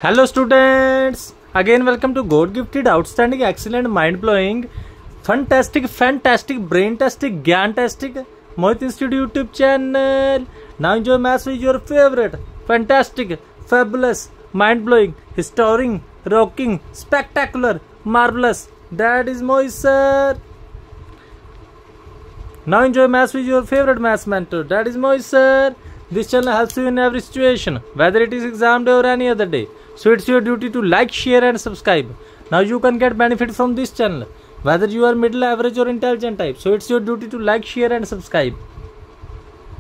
Hello students, again welcome to God Gifted, Outstanding, Excellent, Mind Blowing, Fantastic, Brain-tastic, Gyan-tastic, Mohit Institute YouTube channel. Now enjoy maths with your favorite, fantastic, fabulous, mind blowing, historic, rocking, spectacular, marvelous. That is Mohit sir. Now enjoy maths with your favorite maths mentor. That is Mohit sir. This channel helps you in every situation, whether it is exam day or any other day. So it's your duty to like, share and subscribe. Now you can get benefit from this channel, whether you are middle, average or intelligent type. So it's your duty to like, share and subscribe.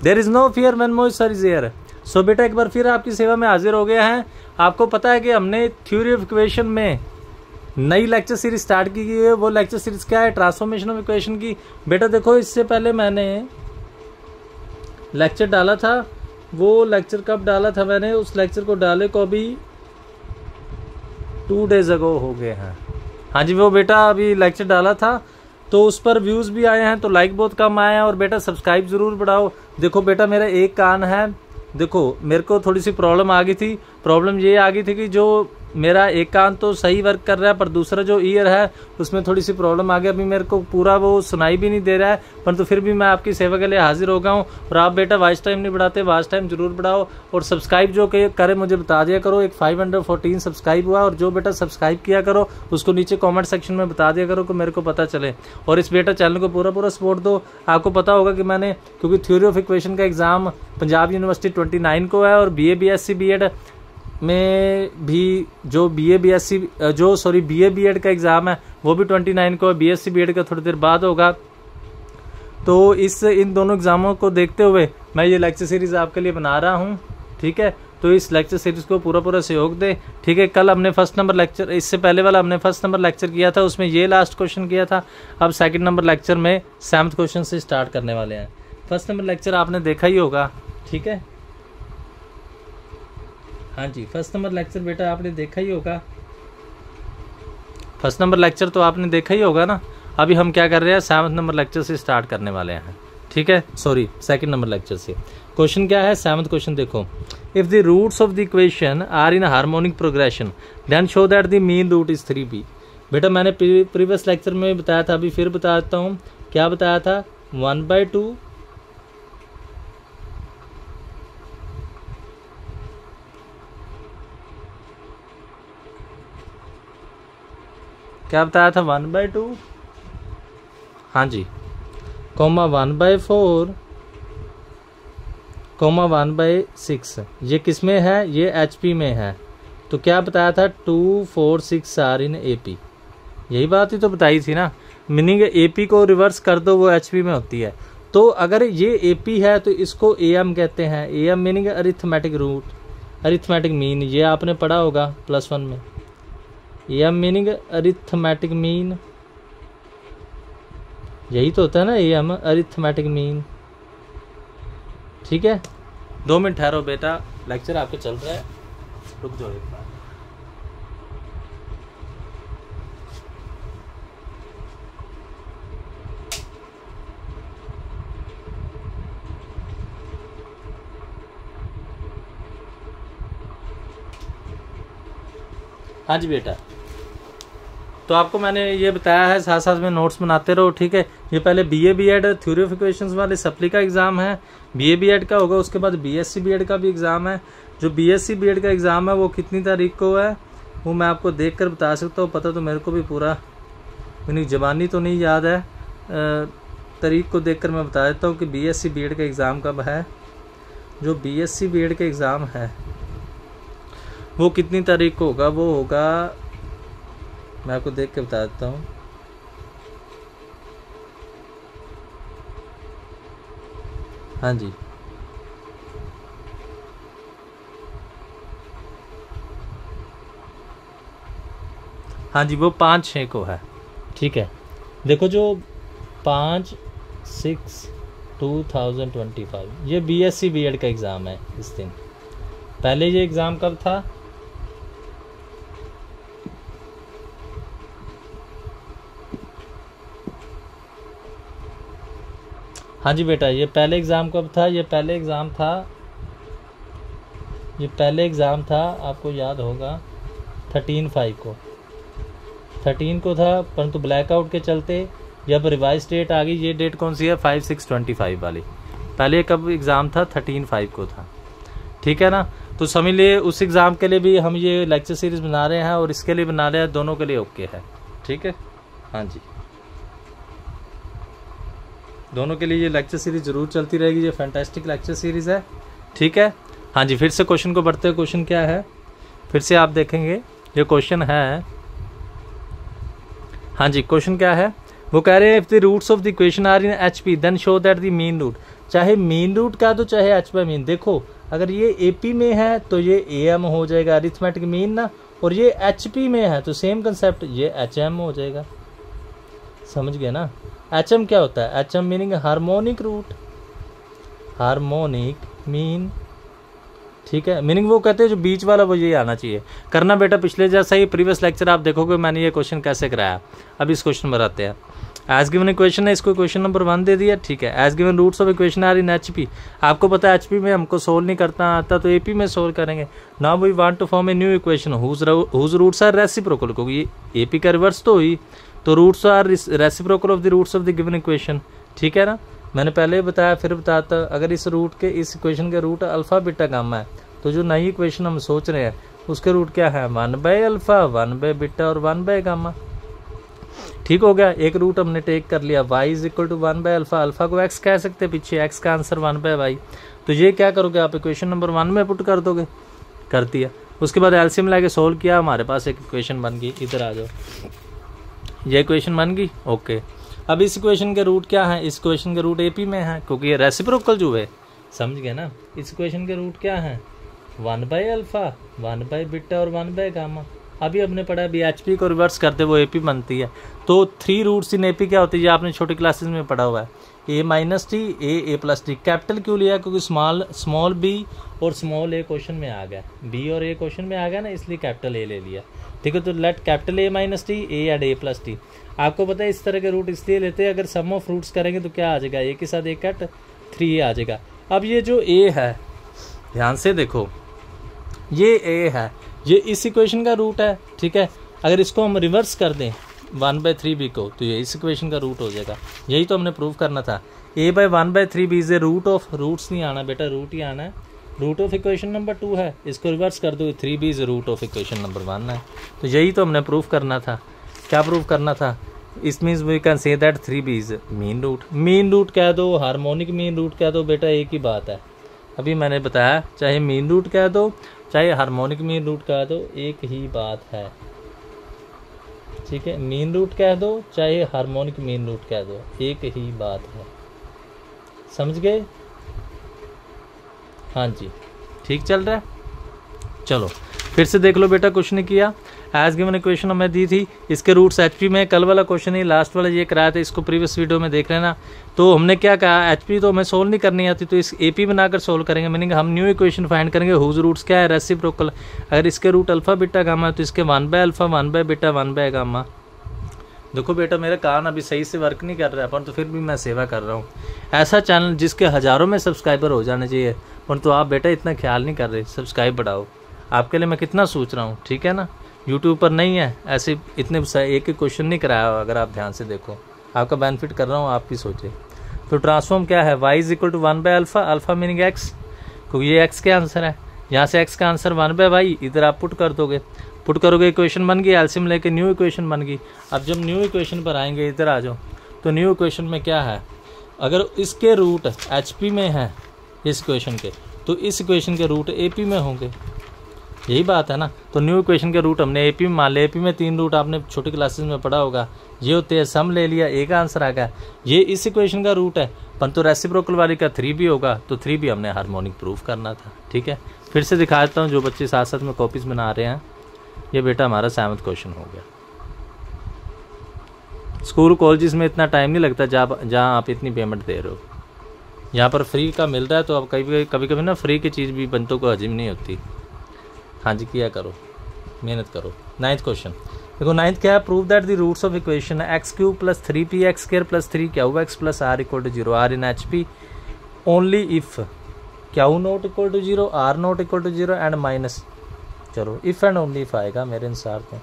There is no fear when Mohit sir is here. So बेटा एक बार फिर आपकी सेवा में हाजिर हो गया है। आपको पता है कि हमने थ्योरी ऑफ इक्वेशन में नई लेक्चर सीरीज स्टार्ट की गई है। वो लेक्चर सीरीज क्या है? ट्रांसफॉर्मेशन ऑफ इक्वेशन की। बेटा देखो, इससे पहले मैंने लेक्चर डाला था। वो लेक्चर कब डाला था मैंने? उस लेक्चर को डाले को अभी 2 days अगो हो गए हैं। हाँ जी, वो बेटा अभी लेक्चर डाला था तो उस पर व्यूज़ भी आए हैं, तो लाइक बहुत कम आए हैं। और बेटा सब्सक्राइब ज़रूर बढ़ाओ। देखो बेटा, मेरा एक कान है। देखो मेरे को थोड़ी सी प्रॉब्लम आ गई थी। प्रॉब्लम ये आ गई थी कि जो मेरा एक कान तो सही वर्क कर रहा है, पर दूसरा जो ईयर है उसमें थोड़ी सी प्रॉब्लम आ गई। अभी मेरे को पूरा वो सुनाई भी नहीं दे रहा है, परंतु फिर भी मैं आपकी सेवा के लिए हाजिर हो गया हूँ। और आप बेटा वॉच टाइम नहीं बढ़ाते, वॉच टाइम जरूर बढ़ाओ। और सब्सक्राइब जो करे मुझे बता दिया करो। एक 514 सब्सक्राइब हुआ, और जो बेटा सब्सक्राइब किया करो उसको नीचे कॉमेंट सेक्शन में बता दिया करो कि मेरे को पता चले। और इस बेटा चैनल को पूरा सपोर्ट दो। आपको पता होगा कि मैंने, क्योंकि थ्योरी ऑफ इक्वेशन का एग्जाम पंजाब यूनिवर्सिटी 29 को है, और BA BSc BEd में भी जो BA BEd का एग्ज़ाम है वो भी 29 को है। BSc BEd का थोड़ी देर बाद होगा। तो इन दोनों एग्ज़ामों को देखते हुए मैं ये लेक्चर सीरीज़ आपके लिए बना रहा हूँ। ठीक है, तो इस लेक्चर सीरीज़ को पूरा सहयोग दे। ठीक है, कल हमने फर्स्ट नंबर लेक्चर, इससे पहले वाला हमने फर्स्ट नंबर लेक्चर किया था, उसमें ये लास्ट क्वेश्चन किया था। अब सेकंड नंबर लेक्चर में 7th क्वेश्चन से स्टार्ट करने वाले हैं। फर्स्ट नंबर लेक्चर आपने देखा ही होगा। ठीक है, हाँ जी, फर्स्ट नंबर लेक्चर बेटा आपने देखा ही होगा। फर्स्ट नंबर लेक्चर तो आपने देखा ही होगा ना। अभी हम क्या कर रहे हैं? 7th नंबर लेक्चर से स्टार्ट करने वाले हैं। ठीक है, सॉरी, सेकंड नंबर लेक्चर से। क्वेश्चन क्या है? 7th क्वेश्चन देखो। If the roots of the equation are in harmonic progression then show that the mean root is 3b। बेटा मैंने प्रीवियस लेक्चर में बताया था, अभी फिर बता देता हूँ। क्या बताया था? 1/2 क्या बताया था? 1/2, हाँ जी, 1/4, 1/6। ये किस में है? ये HP में है। तो क्या बताया था? 2, 4, 6 आर इन AP। यही बात ही तो बताई थी ना। मीनिंग AP को रिवर्स कर दो, वो HP में होती है। तो अगर ये AP है तो इसको AM कहते हैं। AM meaning arithmetic root, arithmetic mean. ये आपने पढ़ा होगा +1 में। AM मीनिंग अरिथमेटिक मीन, यही तो होता है ना AM, अरिथमेटिक मीन। ठीक है, 2 मिनट ठहरो बेटा, लेक्चर आपके चल रहा है, रुक जाओ एक बार। हाँ जी बेटा, तो आपको मैंने ये बताया है, साथ साथ में नोट्स बनाते रहो। ठीक है, ये पहले BA BEd theory of equations वाले सप्ली का एग्जाम है, BA BEd का होगा। उसके बाद BSc BEd का भी एग्जाम है। जो BSc BEd का एग्जाम है वो कितनी तारीख को है वो मैं आपको देख कर बता सकता हूँ। पता तो मेरे को भी पूरा मेरी जबानी तो नहीं याद है, तारीख को देख कर मैं बता देता हूँ कि BSc BEd का एग्ज़ाम कब है। जो BSc BEd का एग्ज़ाम है वो कितनी तारीख को होगा? वो होगा, मैं आपको देख के बता देता हूँ। हाँ जी, हाँ जी, वो 5/6 को है। ठीक है, देखो जो 5/6/2025 ये BSc BEd का एग्ज़ाम है। इस दिन पहले ये एग्ज़ाम कब था? हाँ जी बेटा, ये पहले एग्ज़ाम कब था? ये पहले एग्ज़ाम था, आपको याद होगा 13/5 को, 13 को था, परंतु ब्लैकआउट के चलते जब रिवाइज डेट आ गई, ये डेट कौन सी है 5/6/25 वाली, पहले कब एग्ज़ाम था 13/5 को था, ठीक है ना। तो समझ लिए उस एग्ज़ाम के लिए भी हम ये लेक्चर सीरीज़ बना रहे हैं और इसके लिए बना रहे हैं, दोनों के लिए ओके है, ठीक है। हाँ जी, दोनों के लिए ये लेक्चर सीरीज़ ज़रूर चलती रहेगी, ये फैंटास्टिक लेक्चर सीरीज़ है, ठीक है। हाँ जी, फिर से क्वेश्चन को बढ़ते हैं। क्वेश्चन क्या है फिर से आप देखेंगे, ये क्वेश्चन है, हाँ जी, क्वेश्चन क्या है, वो कह रहे हैं if the roots of the equation are in HP then show that the mean root, चाहे मीन रूट का तो चाहे h/मीन। देखो अगर ये AP में है तो ये AM हो जाएगा अरिथमेटिक मीन ना, और ये HP में है तो सेम कंसेप्ट ये HM हो जाएगा, समझ गए ना। HM क्या होता है, HM meaning harmonic root, harmonic mean, ठीक है। मीनिंग वो कहते हैं जो बीच वाला वो ये आना चाहिए। करना बेटा पिछले जैसा ही, प्रीवियस लेक्चर आप देखोगे मैंने ये क्वेश्चन कैसे कराया। अब इस क्वेश्चन पर आते हैं। एज गिवन इक्वेशन है, इसको इक्वेशन नंबर 1 दे दिया, ठीक है। As given roots of equation are in HP, आपको पता है HP में हमको सोल्व नहीं करता आता तो AP में सोल्व करेंगे। Now we want to form a new equation whose roots are reciprocal, क्योंकि AP का रिवर्स तो हुई, तो roots are reciprocal of the roots of the given equation, ठीक है ना। मैंने पहले बताया फिर बताता, अगर इस रूट के इस इक्वेशन के रूट अल्फा बीटा गामा है, तो जो नई इक्वेशन हम सोच रहे हैं उसके रूट क्या है 1/अल्फा 1/बीटा और 1/गामा, ठीक हो गया। एक रूट हमने टेक कर लिया y इज इक्वल टू 1/अल्फा, अल्फा को x कह सकते हैं, पीछे x का आंसर 1/y, तो ये क्या करोगे आप इक्वेशन नंबर 1 में पुट कर दोगे, कर दिया। उसके बाद एलसीएम लाके सोल्व किया, हमारे पास एक इक्वेशन बन गई, इधर आ जाओ, ये इक्वेशन बन गई, ओके। अब इस इक्वेशन के रूट क्या है, इस इक्वेशन के रूट AP में है क्योंकि ये रेसिप्रोकल जो है, समझ गए ना। इस इक्वेशन के रूट क्या है 1/अल्फा 1/बीटा और 1/गामा। अभी हमने पढ़ा अभी HP को रिवर्स करते वो AP बनती है, तो 3 रूट्स इन AP क्या होती है, आपने छोटी क्लासेस में पढ़ा हुआ है, A-T A+T। कैपिटल क्यों लिया, क्योंकि स्मॉल b और स्मॉल a क्वेश्चन में आ गया, b और a क्वेश्चन में आ गया ना, इसलिए कैपिटल A ले लिया, ठीक है। तो let capital A-T A and A+T। आपको पता है इस तरह के रूट इसलिए लेते हैं, अगर सम ऑफ रूट्स करेंगे तो क्या आ जाएगा, a के साथ 1 कट 3 आ जाएगा। अब ये जो a है, ध्यान से देखो, ये a है, ये इस इक्वेशन का रूट है, ठीक है। अगर इसको हम रिवर्स कर दें 1/3b को, तो ये इस इक्वेशन का रूट हो जाएगा। यही तो हमने प्रूव करना था। a/1/3b is a root of, roots नहीं आना बेटा, रूट ही आना है, रूट ऑफ इक्वेशन नंबर 2 है, इसको रिवर्स कर दो 3b is root of equation number 1 है। तो यही तो हमने प्रूव करना था। क्या प्रूव करना था, इस means we can say that 3b is mean root. Mean root कह दो, हार्मोनिक मीन रूट कह दो, बेटा एक ही बात है। अभी मैंने बताया चाहे मीन रूट कह दो चाहे हार्मोनिक मीन रूट कह दो, एक ही बात है, ठीक है। मीन रूट कह दो चाहे हार्मोनिक मीन रूट कह दो, एक ही बात है, समझ गए। हाँ जी, ठीक चल रहा है। चलो फिर से देख लो बेटा, कुछ नहीं किया। एज गिवन इक्वेशन हमें दी थी, इसके रूट्स HP में, कल वाला क्वेश्चन ही लास्ट वाला ये कराया था, इसको प्रीवियस वीडियो में देख लेना। तो हमने क्या कहा, HP तो हमें सोल्व नहीं करनी आती, तो इस AP बनाकर सोल्व करेंगे, मीनिंग हम न्यू इक्वेशन फाइंड करेंगे हुज रूट्स क्या है रेसिप्रोकल। अगर इसके रूट अल्फा बीटा गामा है तो इसके 1/अल्फा 1/बीटा 1/गामा। देखो बेटा मेरा कान अभी सही से वर्क नहीं कर रहा है, परंतु फिर भी मैं सेवा कर रहा हूँ। ऐसा चैनल जिसके हज़ारों में सब्सक्राइबर हो जाने चाहिए, परंतु आप बेटा इतना ख्याल नहीं कर रहे, सब्सक्राइब बढ़ाओ। आपके लिए मैं कितना सोच रहा हूँ, ठीक है ना। यूट्यूब पर नहीं है ऐसे इतने एक एक क्वेश्चन नहीं कराया, अगर आप ध्यान से देखो, आपका बेनिफिट कर रहा हूँ, आप भी सोचे। तो ट्रांसफॉर्म क्या है, y इज इक्वल टू 1/अल्फा, अल्फा मीनिंग x, क्योंकि ये x के आंसर है, यहाँ से x का आंसर 1/y, इधर आप पुट कर दोगे, पुट करोगे इक्वेशन बन गई, एलसीएम लेके न्यू इक्वेशन बन गई। अब जब न्यू इक्वेशन पर आएंगे, इधर आ जाओ, तो न्यू इक्वेशन में क्या है, अगर इसके रूट HP में है इस इक्वेशन के, तो इस इक्वेशन के रूट AP में होंगे, यही बात है ना। तो न्यू इक्वेशन के रूट हमने AP में मान लिया, AP में 3 रूट आपने छोटी क्लासेस में पढ़ा होगा, ये होते हैं, सम ले लिया, एक आंसर आ गया, ये इस इक्वेशन का रूट है, परंतु रेसिप्रोकल वाली का 3b होगा, तो 3b हमने हार्मोनिक प्रूफ करना था, ठीक है। फिर से दिखा देता हूँ, जो बच्चे साथ साथ में कॉपीज बना रहे हैं, ये बेटा हमारा 7वां क्वेश्चन हो गया। स्कूल कॉलेजेस में इतना टाइम नहीं लगता जहाँ आप इतनी पेमेंट दे रहे हो, यहाँ पर फ्री का मिल रहा है, तो अब कभी कभी ना फ्री की चीज़ भी बंतों को हजम नहीं होती। हाँ जी, किया करो, मेहनत करो। 9th क्वेश्चन देखो, 9th क्या है, prove that the roots of equation x³ + 3px² + 3qx + r = 0 are in HP only if q not equal to 0, r not equal to 0 and minus चलो इफ़ एंड ओनली इफ़ आएगा मेरे अनुसार तो।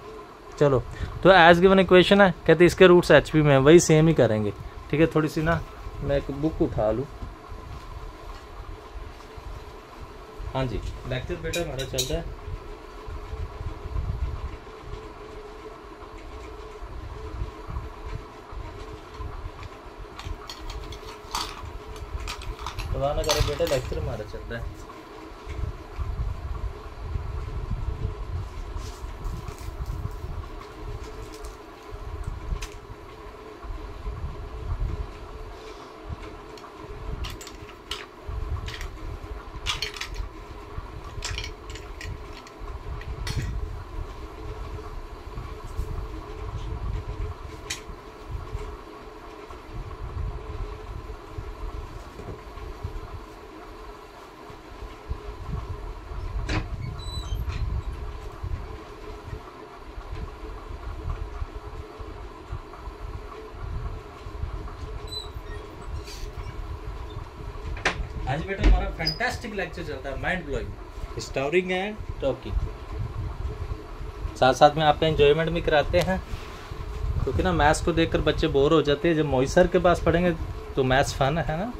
चलो तो एज गिवन इक्वेशन है, कहते इसके रूट्स एच पी में, वही सेम ही करेंगे। ठीक है, थोड़ी सी ना मैं एक बुक उठा लूँ। हाँ जी, लेक्चर बेटा हमारा चल रहा है। खुदा ना करे बेटा, लेक्चर हमारा चल रहा है। आज बेटा हमारा फैंटास्टिक लेक्चर चलता है, mind blowing, storing and talking. साथ साथ में आपका एंजॉयमेंट भी कराते हैं, क्योंकि ना मैथ्स को देखकर बच्चे बोर हो जाते हैं। जब मोहित सर के पास पढ़ेंगे तो मैथ्स फन है ना,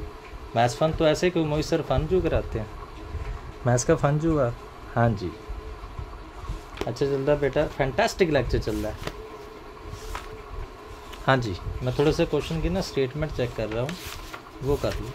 मैथ्स फन तो ऐसे कि मोहित सर फन जो कराते हैं, मैथ्स का फन जो है। हाँ जी, अच्छा चल रहा है बेटा, फैंटास्टिक लेक्चर चल रहा है। हाँ जी, मैं थोड़ा सा क्वेश्चन की ना स्टेटमेंट चेक कर रहा हूँ, वो कर लूँ।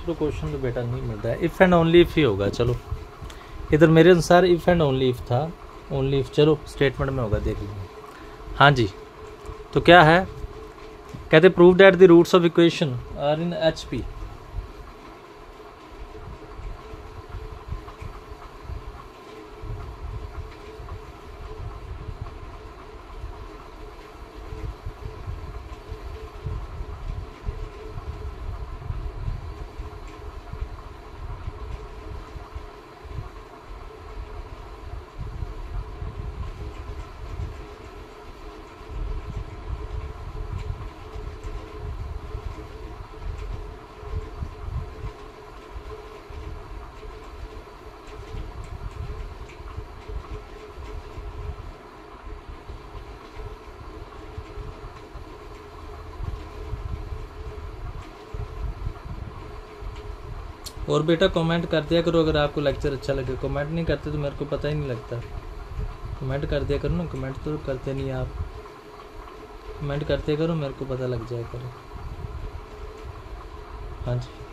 तो क्वेश्चन तो बेटा नहीं मिल रहा है, if and only if he होगा। चलो इधर मेरे अनुसार इफ़ एंड ओनली इफ़ था, ओनली इफ़ चलो स्टेटमेंट में होगा, देख लीजिए। हाँ जी, तो क्या है, कहते prove that the roots of equation are in H P. और बेटा कमेंट कर दिया करो अगर आपको लेक्चर अच्छा लगे। कमेंट नहीं करते तो मेरे को पता ही नहीं लगता। कमेंट कर दिया करो ना, कमेंट तो करते नहीं आप, कमेंट करते करो, मेरे को पता लग जाए करो। हाँ जी,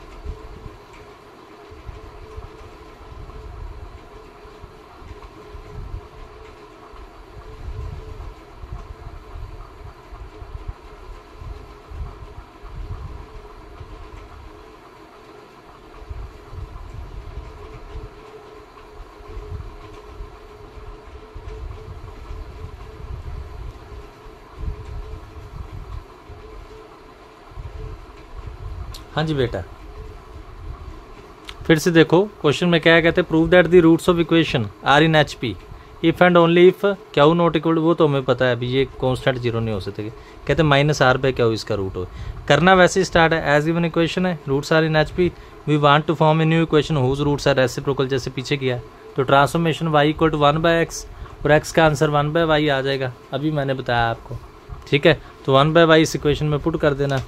हाँ जी बेटा, फिर से देखो क्वेश्चन में क्या है, कहते हैं prove that the roots of equation are in H P if and only if q not equal, वो तो हमें पता है अभी ये कॉन्स्टेंट जीरो नहीं हो सकते। कहते हैं माइनस आर पे क्यू इसका रूट हो। करना वैसे स्टार्ट है, एज गिवन इक्वेशन है, roots are in H P, we want to form a new equation whose roots are reciprocal, जैसे पीछे किया। तो transformation Y equal to 1/x और x का आंसर 1/y आ जाएगा, अभी मैंने बताया आपको। ठीक है, तो 1/y इस इक्वेशन में पुट कर देना,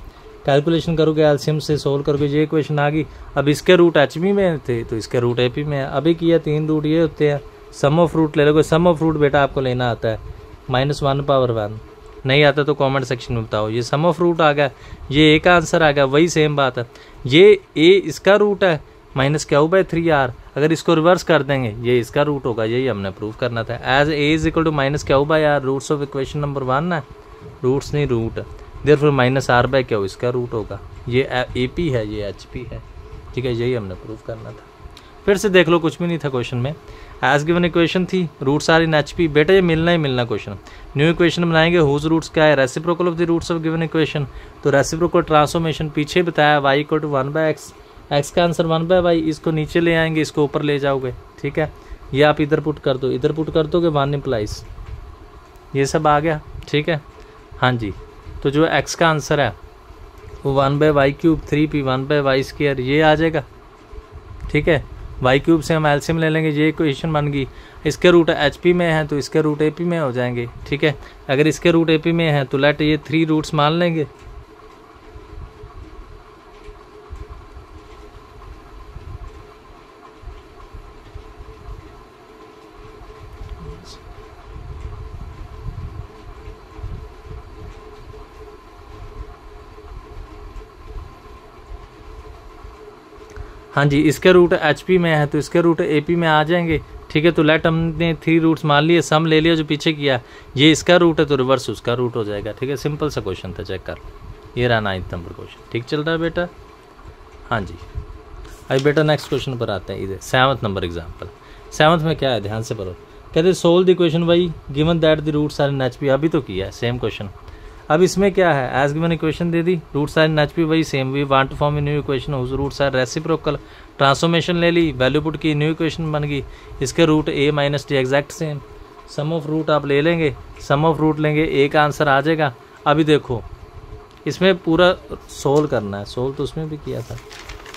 कैलकुलेशन करोगे, एलसीएम से सोल्व करोगे, ये इक्वेशन आ गई। अब इसके रूट एच पी में थे तो इसके रूट ए पी में है। अभी किया 3 रूट ये होते हैं, सम ऑफ रूट ले लो। सम ऑफ रूट बेटा आपको लेना आता है -1/1, नहीं आता तो कमेंट सेक्शन में बताओ। ये सम ऑफ रूट आ गया, ये ए का आंसर आ गया, वही सेम बात है। ये ए इसका रूट है -q/3r, अगर इसको रिवर्स कर देंगे ये इसका रूट होगा, यही हमने प्रूव करना था। As a is equal to -q/r, roots of equation number 1 है, रूट्स नहीं रूट, देयरफॉर -r/q इसका रूट होगा। ये ए पी है, ये एच पी है, ठीक है, यही हमने प्रूव करना था। फिर से देख लो, कुछ भी नहीं था क्वेश्चन में। एज गिवन इक्वेशन थी, roots are in H P. बेटा ये मिलना ही मिलना क्वेश्चन। न्यू इक्वेशन बनाएंगे, हुज रूट्स क्या है, reciprocal of the roots of given equation. तो रेसिप्रोकल ट्रांसफॉर्मेशन पीछे बताया, y equal to 1/x, x का आंसर 1/y, इसको नीचे ले आएंगे, इसको ऊपर ले जाओगे, ठीक है। ये आप इधर पुट कर दो, इधर पुट कर दोगे 1 इम्प्लाइज, ये सब आ गया, ठीक है। हाँ जी, तो जो x का आंसर है वो 1/y³ 3p 1/y², ये आ जाएगा, ठीक है। y³ से हम एलसीएम ले लेंगे, ये इक्वेशन बन गई। इसके रूट HP में है तो इसके रूट AP में हो जाएंगे, ठीक है। अगर इसके रूट AP में है तो लेट ये 3 रूट्स मान लेंगे। हाँ जी, इसके रूट HP में है तो इसके रूट AP में आ जाएंगे, ठीक है। तो लेट हमने 3 रूट्स मान लिए, सम ले लिया जो पीछे किया, ये इसका रूट है तो रिवर्स उसका रूट हो जाएगा, ठीक है। सिंपल सा क्वेश्चन था, चेक कर। ये रहा 9th नंबर क्वेश्चन, ठीक चल रहा है बेटा। हाँ जी, अभी बेटा नेक्स्ट क्वेश्चन पर आते हैं। इधर 7th नंबर एग्जाम्पल। 7th में क्या है, ध्यान से पढ़ो। कहते solve the equation y given that the roots are in HP। अभी तो किया है सेम क्वेश्चन। अब इसमें क्या है, एज गिवन इक्वेशन दे दी, रूट्स आर इन HP, वही same. We want to form a new equation whose roots are reciprocal. Transformation ले ली, वैल्यू पुट की, न्यू इक्वेशन बन गई। इसके root a - d exact same. Sum of root आप ले लेंगे, सम ऑफ रूट लेंगे, a का आंसर आ जाएगा। अभी देखो इसमें पूरा सोल्व करना है। सोल्व तो उसमें भी किया था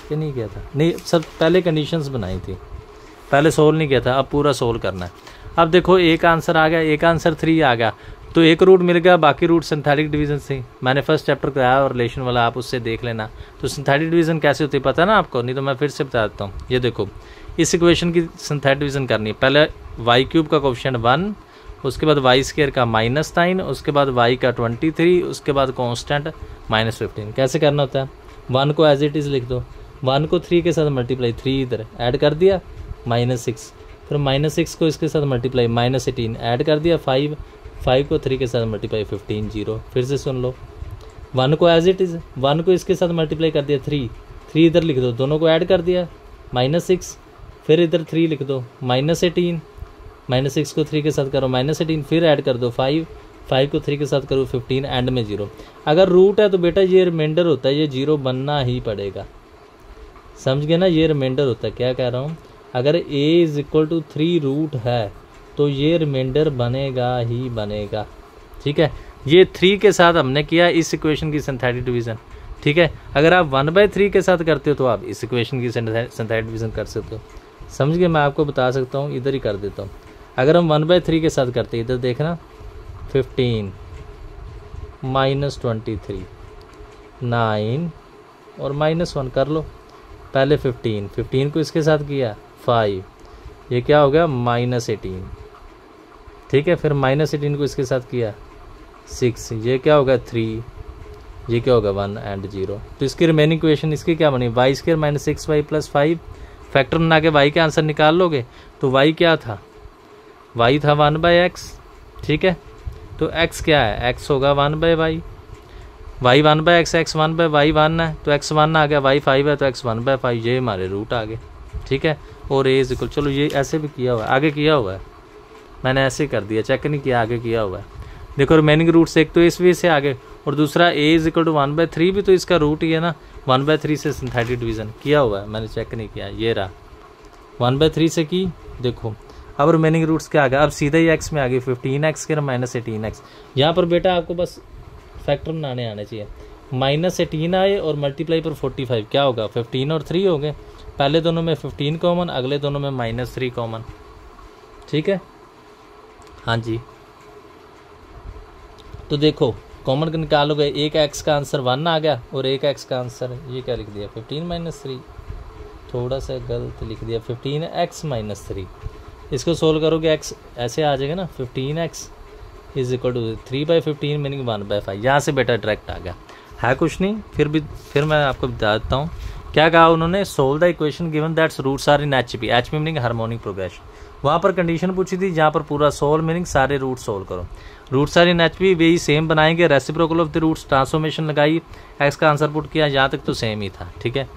कि नहीं किया था, नहीं, सब पहले कंडीशंस बनाई थी, पहले सोल्व नहीं किया था, अब पूरा सोल्व करना है। अब देखो a का आंसर आ गया, a का आंसर 3 आ गया, तो एक रूट मिल गया, बाकी रूट सिंथेटिक डिवीजन से। मैंने फर्स्ट चैप्टर कराया और रिलेशन वाला, आप उससे देख लेना। तो सिंथेटिक डिवीजन कैसे होती है पता है ना आपको, नहीं तो मैं फिर से बता देता हूँ। ये देखो, इस इक्वेशन की सिंथेटिक डिवीजन करनी है। पहले y³ का कोएफिशिएंट 1, उसके बाद y² का -9, उसके बाद y का 23, उसके बाद कांस्टेंट -15। कैसे करना होता है, 1 को एज इट इज़ लिख दो, 1 को 3 के साथ मल्टीप्लाई, 3 इधर ऐड कर दिया, -6, फिर -6 को इसके साथ मल्टीप्लाई, -18 ऐड कर दिया, 5 को 3 के साथ मल्टीप्लाई, 15 0। फिर से सुन लो, 1 को एज इट इज़, 1 को इसके साथ मल्टीप्लाई कर दिया, 3 इधर लिख दो, दोनों को ऐड कर दिया, -6, फिर इधर 3 लिख दो, -18, -6 को 3 के साथ करो -18, फिर ऐड कर दो 5 को 3 के साथ करो 15, एंड में 0। अगर रूट है तो बेटा ये रिमाइंडर होता है, ये 0 बनना ही पड़ेगा, समझ गए ना। ये रिमाइंडर होता है, क्या कह रहा हूँ, अगर a = 3 रूट है तो ये रिमाइंडर बनेगा ही बनेगा, ठीक है। ये 3 के साथ हमने किया इस इक्वेशन की सिंथेटिक डिवीज़न, ठीक है। अगर आप 1/3 के साथ करते हो तो आप इस इक्वेशन की सिंथेटिक डिवीज़न कर सकते हो, समझ गए। मैं आपको बता सकता हूँ, इधर ही कर देता हूँ। अगर हम 1/3 के साथ करते हैं, इधर देखना, 15 -23 9 और -1 कर लो। पहले 15 को इसके साथ किया 5, ये क्या हो गया -18, ठीक है। फिर -18 को इसके साथ किया 6, ये क्या होगा 3, ये क्या होगा 1 एंड 0। तो इसकी रिमेनिंग इक्वेशन इसकी क्या बनी, y² - 6y + 5। फैक्टर बना के y के आंसर निकाल लोगे तो y क्या था, y था 1/x, ठीक है। तो x क्या है, x होगा 1/y, y 1/x, x 1/y 1 है तो x 1 आ गया, y 5 है तो x 1/5, ये हमारे रूट आ गए, ठीक है। और a = चलो ये ऐसे भी किया हुआ है, आगे किया हुआ है, मैंने ऐसे कर दिया, चेक नहीं किया, आगे किया हुआ है। देखो रिमेनिंग रूट्स एक तो इस वे से आगे, और दूसरा a = 1/3 भी तो इसका रूट ही है ना, 1/3 से सिंथेटिक डिवीज़न किया हुआ है, मैंने चेक नहीं किया, ये रहा 1/3 से की। देखो अब रिमेनिंग रूट्स क्या आ गया, अब सीधा ही x में आ गई, 15x - 18x। यहाँ पर बेटा आपको बस फैक्टर बनाने आने चाहिए, -18 आए और मल्टीप्लाई पर 45, क्या होगा 15 और 3 हो गए। पहले दोनों में 15 कॉमन, अगले दोनों में -3 कॉमन, ठीक है। हाँ जी, तो देखो कॉमन निकालोगे, एक x का आंसर 1 आ गया और एक x का आंसर ये क्या लिख दिया 15 - 3, थोड़ा सा गलत लिख दिया, 15x - 3, इसको सोल्व करोगे x ऐसे आ जाएगा ना, 15x is equal to 3/15 meaning 1/5। यहाँ से बेटा डायरेक्ट आ गया, है कुछ नहीं। फिर मैं आपको बता देता हूँ क्या कहा उन्होंने। Solve the equation given that's roots are in HP, HP meaning harmonic progression. वहाँ पर कंडीशन पूछी थी, जहाँ पर पूरा सोल्व मीनिंग सारे रूट सोल्व करो। रूट्स आर इन HP वही सेम बनाएंगे, reciprocal of the roots, transformation लगाई, x का आंसर पुट किया, यहाँ तक तो सेम ही था, ठीक है।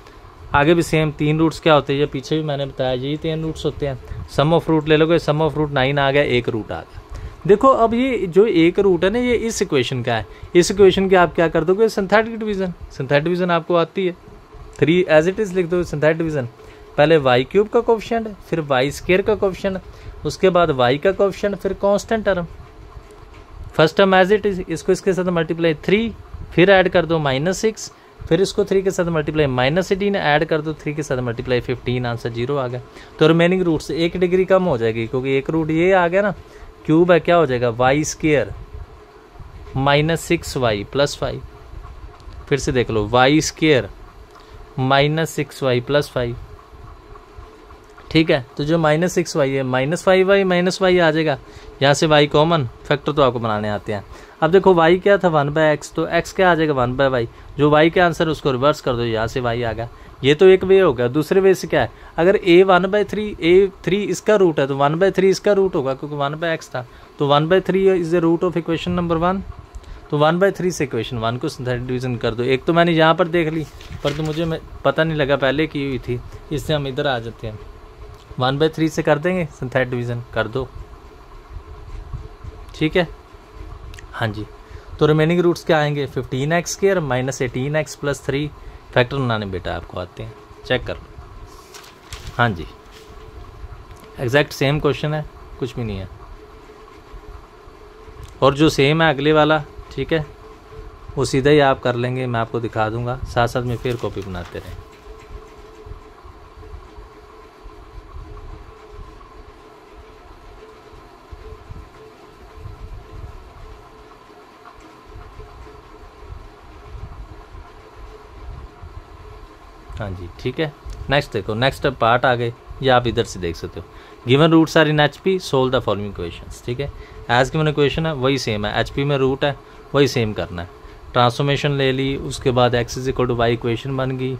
आगे भी सेम 3 रूट्स क्या होते हैं, ये पीछे भी मैंने बताया, यही 3 रूट्स होते हैं। सम ऑफ रूट ले लोगे, सम ऑफ रूट 9 आ गया, 1 रूट आ गया। देखो अब ये जो 1 रूट है ना, ये इस इक्वेशन का है। इस इक्वेशन के आप क्या कर दोगे, सिंथेटिक डिवीजन। सिंथेटिक डिवीजन आपको आती है, 3 एज इट इज लिख दो सिंथेटिक डिवीजन। पहले y³ का कोफिशिएंट, फिर y² का कोफिशिएंट, उसके बाद y का कोफिशिएंट, फिर constant term. First term as it is, इसको इसके साथ मल्टीप्लाई 3, फिर ऐड कर दो -6, फिर इसको 3 के साथ मल्टीप्लाई -18, ऐड कर दो 3 के साथ मल्टीप्लाई 15, आंसर 0 आ गया। तो रिमेनिंग रूट से 1 डिग्री कम हो जाएगी, क्योंकि 1 रूट ये आ गया ना, क्यूब है, क्या हो जाएगा y² -6y + 5। फिर से देख लो, y² -6y + 5, ठीक है। तो जो -6y है -5y -y आ जाएगा, यहाँ से y कॉमन, फैक्टर तो आपको बनाने आते हैं। अब देखो y क्या था 1/x, तो x क्या आ जाएगा 1/y। जो y का आंसर उसको रिवर्स कर दो, यहाँ से y आ गया। ये तो एक वे हो गया। दूसरे वे से क्या है, अगर a 1/3, a3 इसका रूट है तो 1/3 इसका रूट होगा, क्योंकि 1/x था, तो 1/3 is the root of equation number 1। तो 1/3 से इक्वेशन 1 को सिंथेटिक डिवीजन कर दो। एक तो मैंने यहाँ पर देख ली, पर तो मुझे पता नहीं लगा पहले की हुई थी, इससे हम इधर आ जाते हैं। 1/3 से कर देंगे, सिंथेटिक डिवीजन कर दो, ठीक है। हाँ जी, तो रिमेनिंग रूट्स क्या आएंगे, 15x² -18x + 3। फैक्टर बनाने बेटा आपको आते हैं, चेक कर लो। हाँ जी, एग्जैक्ट सेम क्वेश्चन है, कुछ भी नहीं है। और जो सेम है अगले वाला, ठीक है, वो सीधा ही आप कर लेंगे, मैं आपको दिखा दूंगा, साथ साथ में फिर कॉपी बनाते रहें। हाँ जी, ठीक है। नेक्स्ट देखो, नेक्स्ट पार्ट आ गए, ये आप इधर से देख सकते हो। Given roots are in HP, solve the following equations, ठीक है। एज गिवन इक्वेशन है वही सेम है, HP में रूट है वही सेम करना है। ट्रांसफॉर्मेशन ले ली, उसके बाद x = y इक्वेशन बन गई,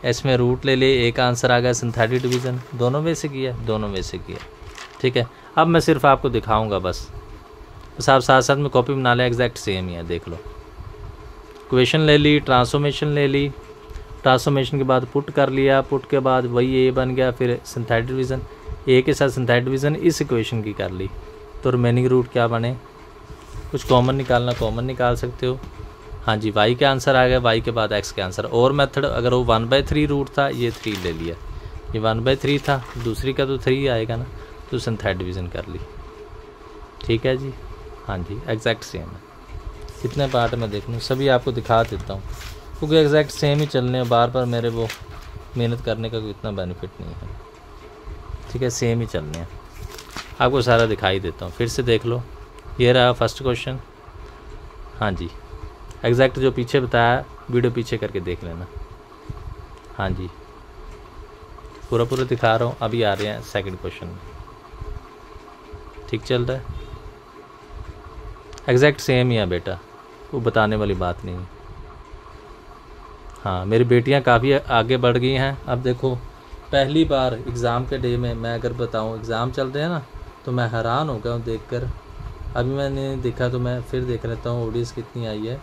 s में रूट ले ले, एक आंसर आ गया, सिंथेटिक डिवीजन। दोनों वे से किया, दोनों वे से किया, ठीक है। अब मैं सिर्फ आपको दिखाऊंगा बस आप साथ साथ में कॉपी बना लें, एग्जैक्ट सेम ही है, देख लो। इक्वेशन ले ली, ट्रांसफॉर्मेशन ले ली, ट्रांसफॉर्मेशन के बाद पुट कर लिया, पुट के बाद वही a बन गया, फिर सिंथेटिक डिवीजन, a के साथ सिंथेटिक डिवीजन इस इक्वेशन की कर ली। तो रिमेनिंग रूट क्या बने, कुछ कॉमन निकालना, कॉमन निकाल सकते हो। हाँ जी, y का आंसर आ गया, y के बाद x का आंसर। और मेथड, अगर वो 1/3 रूट था, ये 3 ले लिया, ये 1/3 था, दूसरी का तो 3 आएगा ना, तो सिंथेटिक डिवीजन कर ली, ठीक है जी। हाँ जी, एग्जैक्ट सेम है। कितने पार्ट में देख लूँ, सभी आपको दिखा देता हूँ, क्योंकि एग्जैक्ट सेम ही चलने हैं, बार बार मेरे वो मेहनत करने का कोई इतना बेनिफिट नहीं है, ठीक है। सेम ही चलने हैं, आपको सारा दिखाई देता हूँ। फिर से देख लो, ये रहा फर्स्ट क्वेश्चन। हाँ जी, एग्जैक्ट जो पीछे बताया, वीडियो पीछे करके देख लेना। हाँ जी, पूरा पूरा दिखा रहा हूँ। अभी आ रहे हैं सेकंड क्वेश्चन में, ठीक चल रहा है, एग्जैक्ट सेम ही है बेटा, वो बताने वाली बात नहीं है। हाँ, मेरी बेटियां काफ़ी आगे बढ़ गई हैं। अब देखो, पहली बार एग्ज़ाम के डे में मैं अगर बताऊं, एग्ज़ाम चल रहे हैं ना, तो मैं हैरान हो गया हूँ देखकर। अभी मैंने देखा तो मैं फिर देख लेता हूँ ऑडियंस कितनी आई है।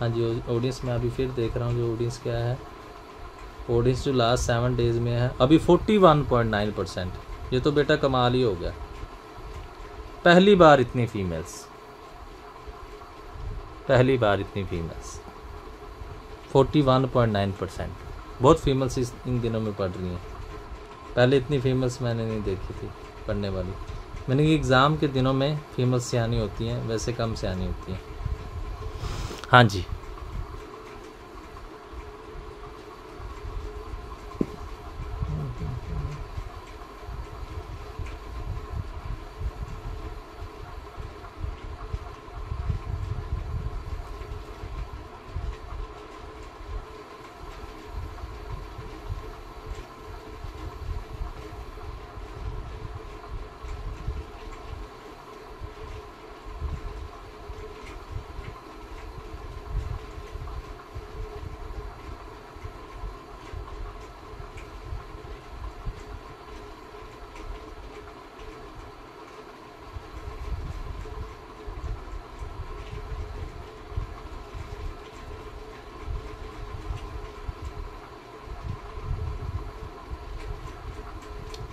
हाँ जी, ऑडियंस मैं अभी फिर देख रहा हूँ, जो ऑडियंस क्या है, ऑडियंस जो लास्ट 7 डेज़ में है अभी 41.9%। ये तो बेटा कमाल ही हो गया, पहली बार इतनी फीमेल्स, पहली बार इतनी फीमेल्स, 41.9%। बहुत फीमेल्स इन दिनों में पढ़ रही हैं, पहले इतनी फीमेल्स मैंने नहीं देखी थी पढ़ने वाली। मैंने कि एग्ज़ाम के दिनों में फीमेल्स सियानी होती हैं, वैसे कम सियानी होती हैं। हाँ जी,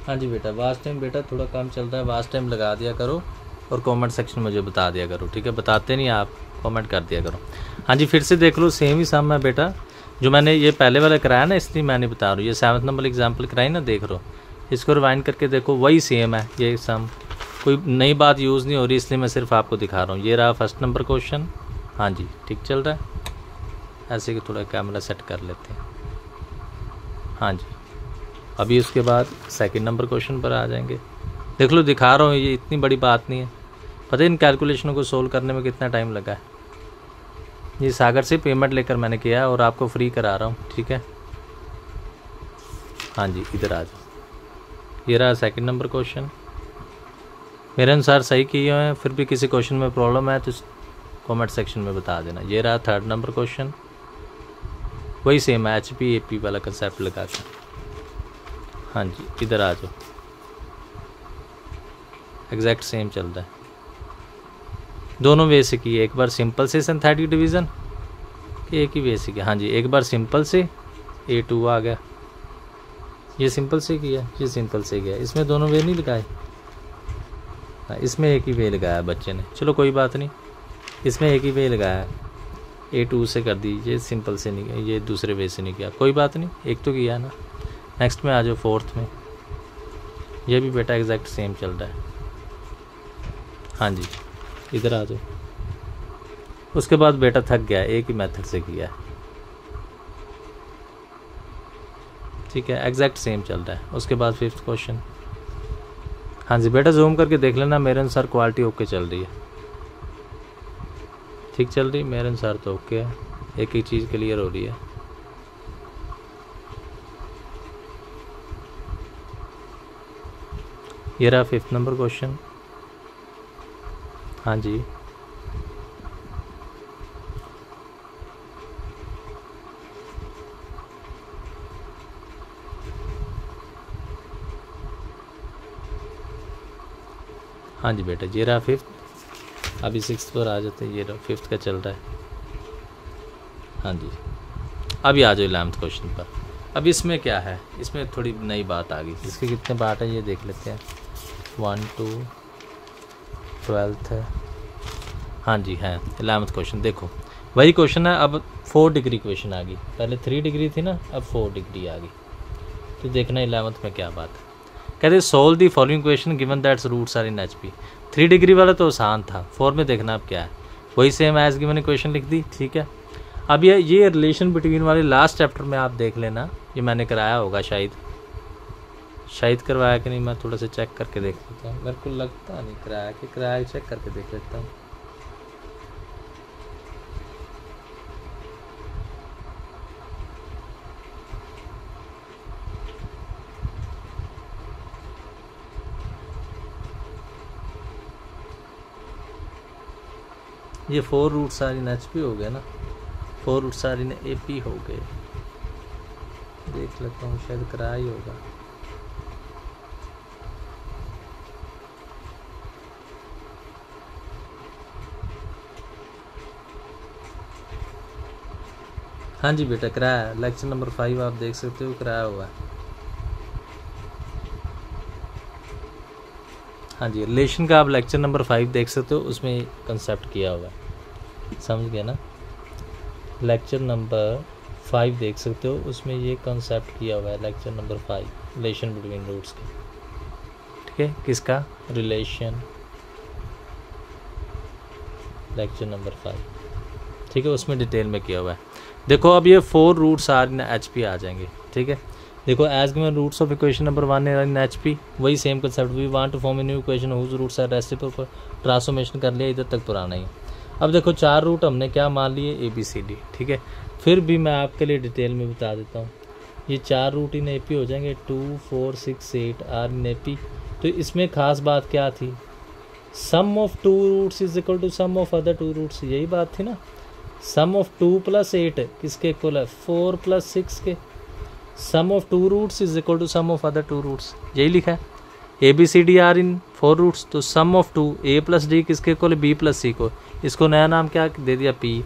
हाँ जी बेटा, वास्ट टाइम बेटा थोड़ा कम चल रहा है, वास्ट टाइम लगा दिया करो और कमेंट सेक्शन में मुझे बता दिया करो, ठीक है। बताते नहीं आप, कमेंट कर दिया करो। हाँ जी, फिर से देख लो, सेम ही सम है बेटा, जो मैंने ये पहले वाला कराया ना, इसलिए मैं नहीं बता रहा हूँ। ये 7 नंबर एग्जाम्पल कराई ना, देख लो, इसको रिवाइंड करके देखो, वही सेम है ये सम, कोई नई बात यूज़ नहीं हो रही, इसलिए मैं सिर्फ आपको दिखा रहा हूँ। ये रहा फर्स्ट नंबर क्वेश्चन। हाँ जी, ठीक चल रहा है। ऐसे कि थोड़ा कैमरा सेट कर लेते हैं। हाँ जी, अभी उसके बाद सेकंड नंबर क्वेश्चन पर आ जाएंगे। देख लो, दिखा रहा हूँ, ये इतनी बड़ी बात नहीं है। पता है इन कैलकुलेशनों को सोल्व करने में कितना टाइम लगा है। ये सागर से पेमेंट लेकर मैंने किया है और आपको फ्री करा रहा हूँ, ठीक है। हाँ जी, इधर आ जाओ। ये रहा सेकंड नंबर क्वेश्चन, मेरे अनुसार सही किए हुए हैं। फिर भी किसी क्वेश्चन में प्रॉब्लम है तो कमेंट सेक्शन में बता देना। ये रहा थर्ड नंबर क्वेश्चन, वही सेम है, HP AP वाला कंसेप्ट लगा के। हाँ जी, इधर आ जाओ, एग्जैक्ट सेम चल रहा है, दोनों वे से किए। एक बार सिंपल से सिंथेटिक डिवीज़न, एक ही वे से किया। हाँ जी, एक बार सिंपल से A2 आ गया, ये सिंपल से किया, ये सिंपल से किया। इसमें दोनों वे नहीं लगाए, हाँ, इसमें एक ही वे लगाया बच्चे ने, चलो कोई बात नहीं, इसमें एक ही वे लगाया, A2 से कर दी, ये सिंपल से नहीं किया, ये दूसरे वे से नहीं किया, कोई बात नहीं, एक तो किया ना। नेक्स्ट में आ जाओ, फोर्थ में, ये भी बेटा एग्जैक्ट सेम चल रहा है। हाँ जी, इधर आ जाओ। उसके बाद बेटा थक गया, एक ही मेथड से किया है, ठीक है, एग्जैक्ट सेम चल रहा है। उसके बाद फिफ्थ क्वेश्चन। हाँ जी बेटा, जूम करके देख लेना, मेरे अनुसार क्वालिटी ओके चल रही है, ठीक चल रही, मेरे अनुसार तो ओके है, एक ही चीज़ क्लियर हो रही है। ये रहा फिफ्थ नंबर क्वेश्चन। हाँ जी, हाँ जी बेटा, ये रहा फिफ्थ। अभी सिक्स्थ पर आ जाते हैं, ये रहा फिफ्थ का चल रहा है। हाँ जी, अभी आ जाओ 11th क्वेश्चन पर। अब इसमें क्या है, इसमें थोड़ी नई बात आ गई। इसके कितने पार्ट है ये देख लेते हैं, 1 2 12th है। हाँ जी, है 11th क्वेश्चन। देखो वही क्वेश्चन है, अब 4 डिग्री क्वेश्चन आ गई, पहले 3 डिग्री थी ना, अब 4 डिग्री आ गई। तो देखना 11th में क्या बात है। कहते solve the following question given that's roots are in HP। 3 degree वाला तो आसान था, 4 में देखना अब क्या है, वही सेम एज गिवन क्वेश्चन लिख दी, ठीक है। अब ये रिलेशन बिटवीन वाले लास्ट चैप्टर में आप देख लेना, ये मैंने कराया होगा, शायद करवाया कि नहीं, मैं थोड़ा सा चेक करके देख लेता हूँ, मेरे को लगता नहीं कराया, कि कराया, चेक करके देख लेता हूँ। ये 4 रूट्स आर इन HP हो गया ना, 4 रूट्स आर इन AP हो गए, देख लेता हूँ, शायद कराया ही होगा। हाँ जी बेटा, कराया, लेक्चर नंबर 5 आप देख सकते हो, कराया हुआ है। हाँ जी, रिलेशन का आप लेक्चर नंबर 5 देख सकते हो, उसमें कंसेप्ट किया हुआ है, समझ गए ना। लेक्चर नंबर 5 देख सकते हो, उसमें ये कंसेप्ट किया हुआ है, lecture number 5, relation between roots का, ठीक है। किसका रिलेशन, लेक्चर नंबर 5, ठीक है, उसमें डिटेल में किया हुआ है। देखो अब ये 4 रूट्स आर इन HP आ जाएंगे, ठीक है। देखो as given roots of equation number 1 in HP, वही same concept, we want to form a new equation whose roots are reciprocal, transformation कर लिया, इधर तक पुराना ही। अब देखो 4 रूट हमने क्या मान लिए, ABCD, ठीक है। फिर भी मैं आपके लिए डिटेल में बता देता हूँ, ये 4 रूट इन AP हो जाएंगे, 2 4 6 8 आर इन AP। तो इसमें खास बात क्या थी, sum of 2 roots is equal to sum of other 2 roots, यही बात थी ना। सम ऑफ 2 + 8 किसके इक्वल है, 4 + 6 के। Sum of 2 roots is equal to sum of other 2 roots, यही लिखा है। ABCD आर इन 4 रूट्स, तो सम ऑफ 2 A + D किसके इक्वल है, B + C को। इसको नया नाम क्या दे दिया, P।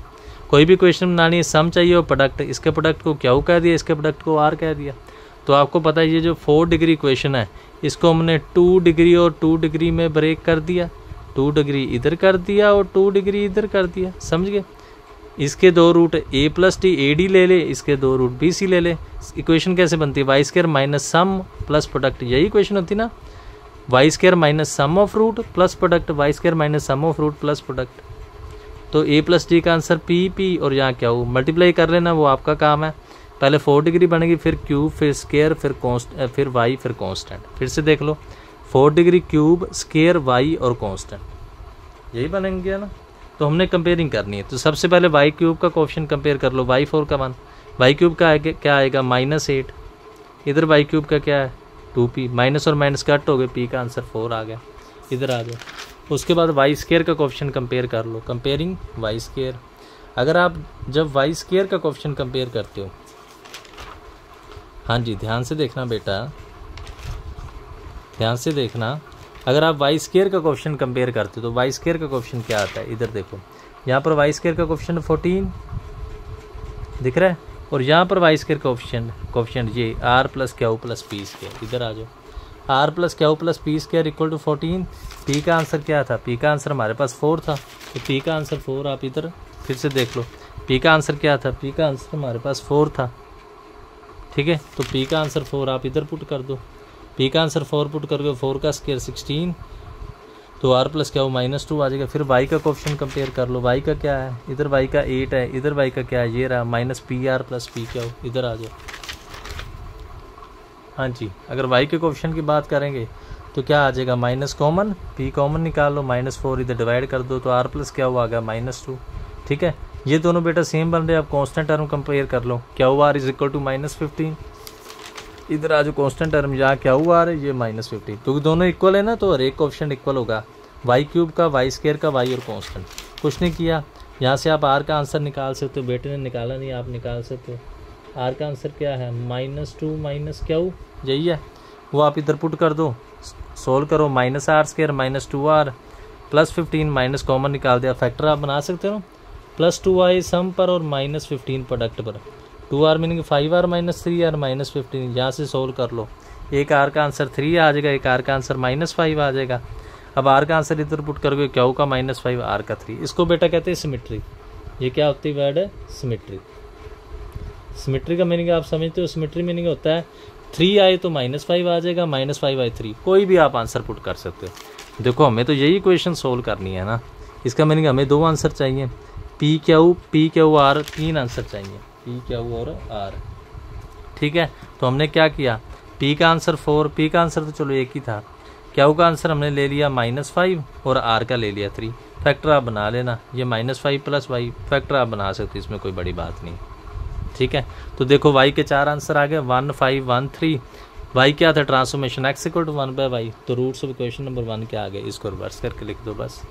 कोई भी क्वेश्चन बनानी है, सम चाहिए और प्रोडक्ट, इसके प्रोडक्ट को क्या कह दिया, इसके प्रोडक्ट को R कह दिया। तो आपको पता है ये जो 4 डिग्री इक्वेशन है इसको हमने 2 डिग्री और 2 डिग्री में ब्रेक कर दिया, 2 डिग्री इधर कर दिया और 2 डिग्री इधर कर दिया, समझ गए। इसके 2 root a plus t a d ले ले, इसके 2 रूट बी सी ले ले। इक्वेशन कैसे बनती है, y square minus sum plus product, यही इक्वेशन होती ना, y square minus sum of root plus product, y square minus sum of root plus product. तो a प्लस डी का आंसर p और यहाँ क्या हो, मल्टीप्लाई कर लेना, वो आपका काम है। पहले 4 डिग्री बनेगी, फिर क्यूब, फिर स्क्वायर, फिर वाई, फिर कांस्टेंट। फिर से देख लो, 4 डिग्री क्यूब, स्क्वायर, वाई और कांस्टेंट, यही बनेंगे ना। तो हमने कंपेयरिंग करनी है। तो सबसे पहले वाई क्यूब का कोएफिशिएंट कंपेयर कर लो, वाई 4 का 1, वाई क्यूब का क्या आएगा -8, इधर वाई क्यूब का क्या है 2p, माइनस और माइनस कट हो गए, p का आंसर 4 आ गया, इधर आ जाओ। उसके बाद वाई स्क्वायर का कोएफिशिएंट कंपेयर कर लो, कंपेयरिंग वाई स्क्वायर। अगर आप जब वाई स्क्वायर का कोएफिशिएंट कंपेयर करते हो, हाँ जी ध्यान से देखना बेटा, ध्यान से देखना, अगर आप वाई स्क्वायर का कोएफिशिएंट कंपेयर करते हो तो वाई स्क्वायर का कोएफिशिएंट क्या आता है, इधर देखो, यहाँ पर वाई स्क्वायर का कोएफिशिएंट 14 दिख रहा है, और यहाँ पर वाई स्क्वायर कोएफिशिएंट ये r plus q plus p square, इधर आ जाओ, r plus q plus p square equal to 14। P का आंसर क्या था, पी का आंसर हमारे पास 4 था, तो पी का आंसर 4 आप इधर फिर से देख लो, पी का आंसर क्या था, पी का आंसर हमारे पास 4 था, ठीक है। तो पी का आंसर 4 आप इधर पुट कर दो, पी का आंसर 4 पुट करके 4 का स्क्वायर 16, तो आर प्लस क्या हो -2 आ जाएगा। फिर वाई का कोएफिशिएंट कंपेयर कर लो, वाई का क्या है, इधर वाई का 8 है, इधर वाई का क्या है, ये रहा -pr प्लस पी क्या हो, इधर आ जाओ। हाँ जी, अगर वाई के कोएफिशिएंट की बात करेंगे तो क्या आ जाएगा, माइनस कॉमन, पी कॉमन निकाल लो, -4 इधर डिवाइड कर दो, तो आर प्लस क्या हुआ आ गया -2, ठीक है। ये दोनों बेटा सेम बन रहे हैं, आप कांस्टेंट टर्म कंपेयर कर लो, क्या हुआ आर इज इक्वल टू -15, इधर आज कांस्टेंट टर्म यहाँ क्या हुआ आ रहा है, ये -15, तो दोनों इक्वल है ना, तो हर एक कोएफिशिएंट इक्वल होगा, वाई क्यूब का, वाई स्क्वायर का, वाई और कांस्टेंट। कुछ नहीं किया, यहाँ से आप आर का आंसर निकाल सकते हो, बेटे ने निकाला नहीं, आप निकाल सकते हो। आर का आंसर क्या है, -2 माइनस क्यू, यही है, वो आप इधर पुट कर दो, सोल्व करो, -r² -2r plus 15 minus common निकाल दिया, फैक्टर आप बना सकते हो, +2i सम पर और -15 प्रोडक्ट पर, 2r मीनिंग 5r -3r -15, यहाँ से सोल्व कर लो, एक आर का आंसर 3 आ जाएगा, एक आर का आंसर -5 आ जाएगा। अब आर का आंसर इधर पुट करोगे, क्यू का -5, आर का 3, इसको बेटा कहते हैं सिमेट्री। ये क्या होती है वर्ड है, सिमेट्री। सिमेट्री का मीनिंग आप समझते हो, सिमेट्री मीनिंग होता है 3 आए तो -5 आ जाएगा, -5 आए 3, कोई भी आप आंसर पुट कर सकते हो। देखो हमें तो यही क्वेश्चन सोल्व करनी है ना, इसका मीनिंग हमें 2 आंसर चाहिए, पी क्यू आर 3 आंसर चाहिए, पी क्यू और आर, ठीक है। तो हमने क्या किया, पी का आंसर 4, पी का आंसर तो चलो एक ही था, क्यू का आंसर हमने ले लिया -5 और आर का ले लिया 3, फैक्टर आप बना लेना, ये -5 प्लस वाई, फैक्टर आप बना सकते, इसमें कोई बड़ी बात नहीं, ठीक है। तो देखो वाई के 4 आंसर आ गए, 1 5 1 3, वाई क्या था, transformation x equal to 1/y, तो रूट्स ऑफ इक्वेशन नंबर 1 क्या आ गए, इसको रिवर्स करके लिख दो बस।